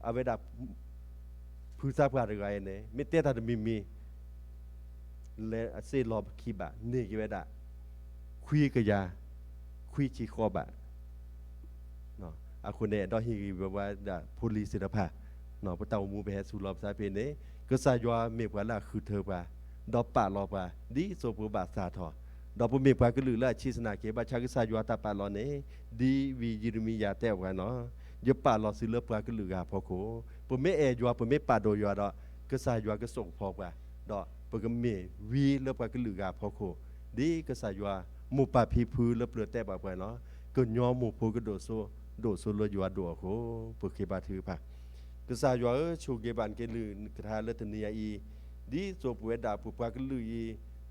อาเวดาผู้ทราบการอะไรเนี่ยไม่เตะทัดมีและเซลอบคีบะนี่กี่เวดาคุยกับยาคุยจีคอบะเนาะอาคนเนี่ยดอฮีแบบว่าดาพูลิสิทธภาเนาะพระเต้ามูไปหาสุรบสายเพนเนี่ยก็สายว่าเมฆว่าละคือเธอว่าดอกป่าลอบว่าดีโซปุบาสาทอดอกปุเมฆว่าก็ลือละชิสนาเกบาชาก็สายว่าตาป่าลอเนี่ยดีวียิรมียาแต้วกันเนาะยป่าลอสิเลือปว่าก็ลือกาพอโคปไม่เอยัวปไม่ป่าโดยัวดอกก็สายยัวก็ส่งพอกว่าดอกปก็เมวีเลือปว่าก็ลือกาพอโคดีก็สายยัวหมู่ป่าพีพื้นเลือเปลือแต่แบบเนาะก็ย้อมหมู่พูก็โดโซเลือยัวดัวโคปกเคบาถือป่ะก็สายยัวชูเกบันเกลือกระทาเลือดเนียอีดีโซปเวดาปุปว่าก็ลืออี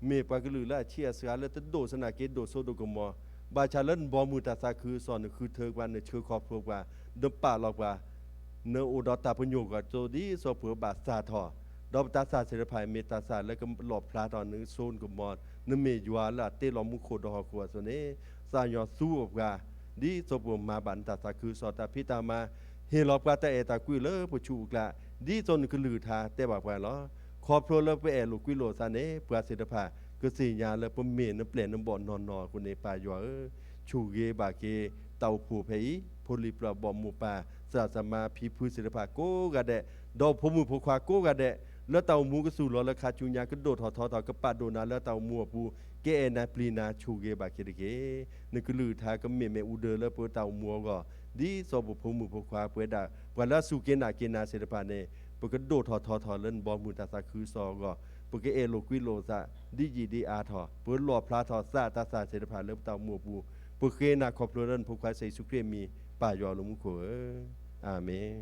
เมปว่าก็ลือละเชียเสือเลือดโดสนาเกโดโซโดกมอบาชาเล่นบอมูตาซาคือสอนคือเธอวันเชื่อครอบครัวว่าดมป่าหลอกว่าเนื้ออุดตาพญโยกับโจดีโซเผือบาซาทอดอกตาซาเสรภายเมตาซาแล้วก็หลอบพลาตอนนึงโซนกับมอดนึกเมยัวละเตลอมุโคดอคัวส่วนนี้สายอสู้กับดีโซเผือมาบันตาซาคือสอตาพิตามาเฮลอบกาตาเอตากุยเลอปุชูกละดีจนคือลือทาแต่บอกว่าล้อขอบโปรเลไปแอลูกุยโลซาเนเปลือเสรภาก็สีญาแล้วปเมนเปลี่ยนน้ำบ่อนนอนคนในป่ายัวชูเกบาเกเต่าผูเพยโพลิปราบอมมูปาศาสมาพีพุศิลปะโกกะเดดอกพมือพควาโกกะเดแล้วเต่ามูก็สู่รอแล้วคาจุญญาก็โดดถอก็ปาโดนาแล้วเต่ามัวปูเกเอนาปลีนาชูเกบาเกเดเกนึกลือทาก็เมอุเดแล้วเปเต่ามัวก็ดีสอบพมือพควาเปดาวันละสู่เกนาศิลปะเนปก็โดดถอเล่นบอมมูตาซาคือซอก็ปกเอโลกุิโลซาดีจีดีอาทอเปิดหลอพลาทอซาตาซาศิลปะเริ่มเต่ามัวปูปกเกนาขอบเรื่องพวกใครใส่สุเครมีป่ายอลมุขอาเมน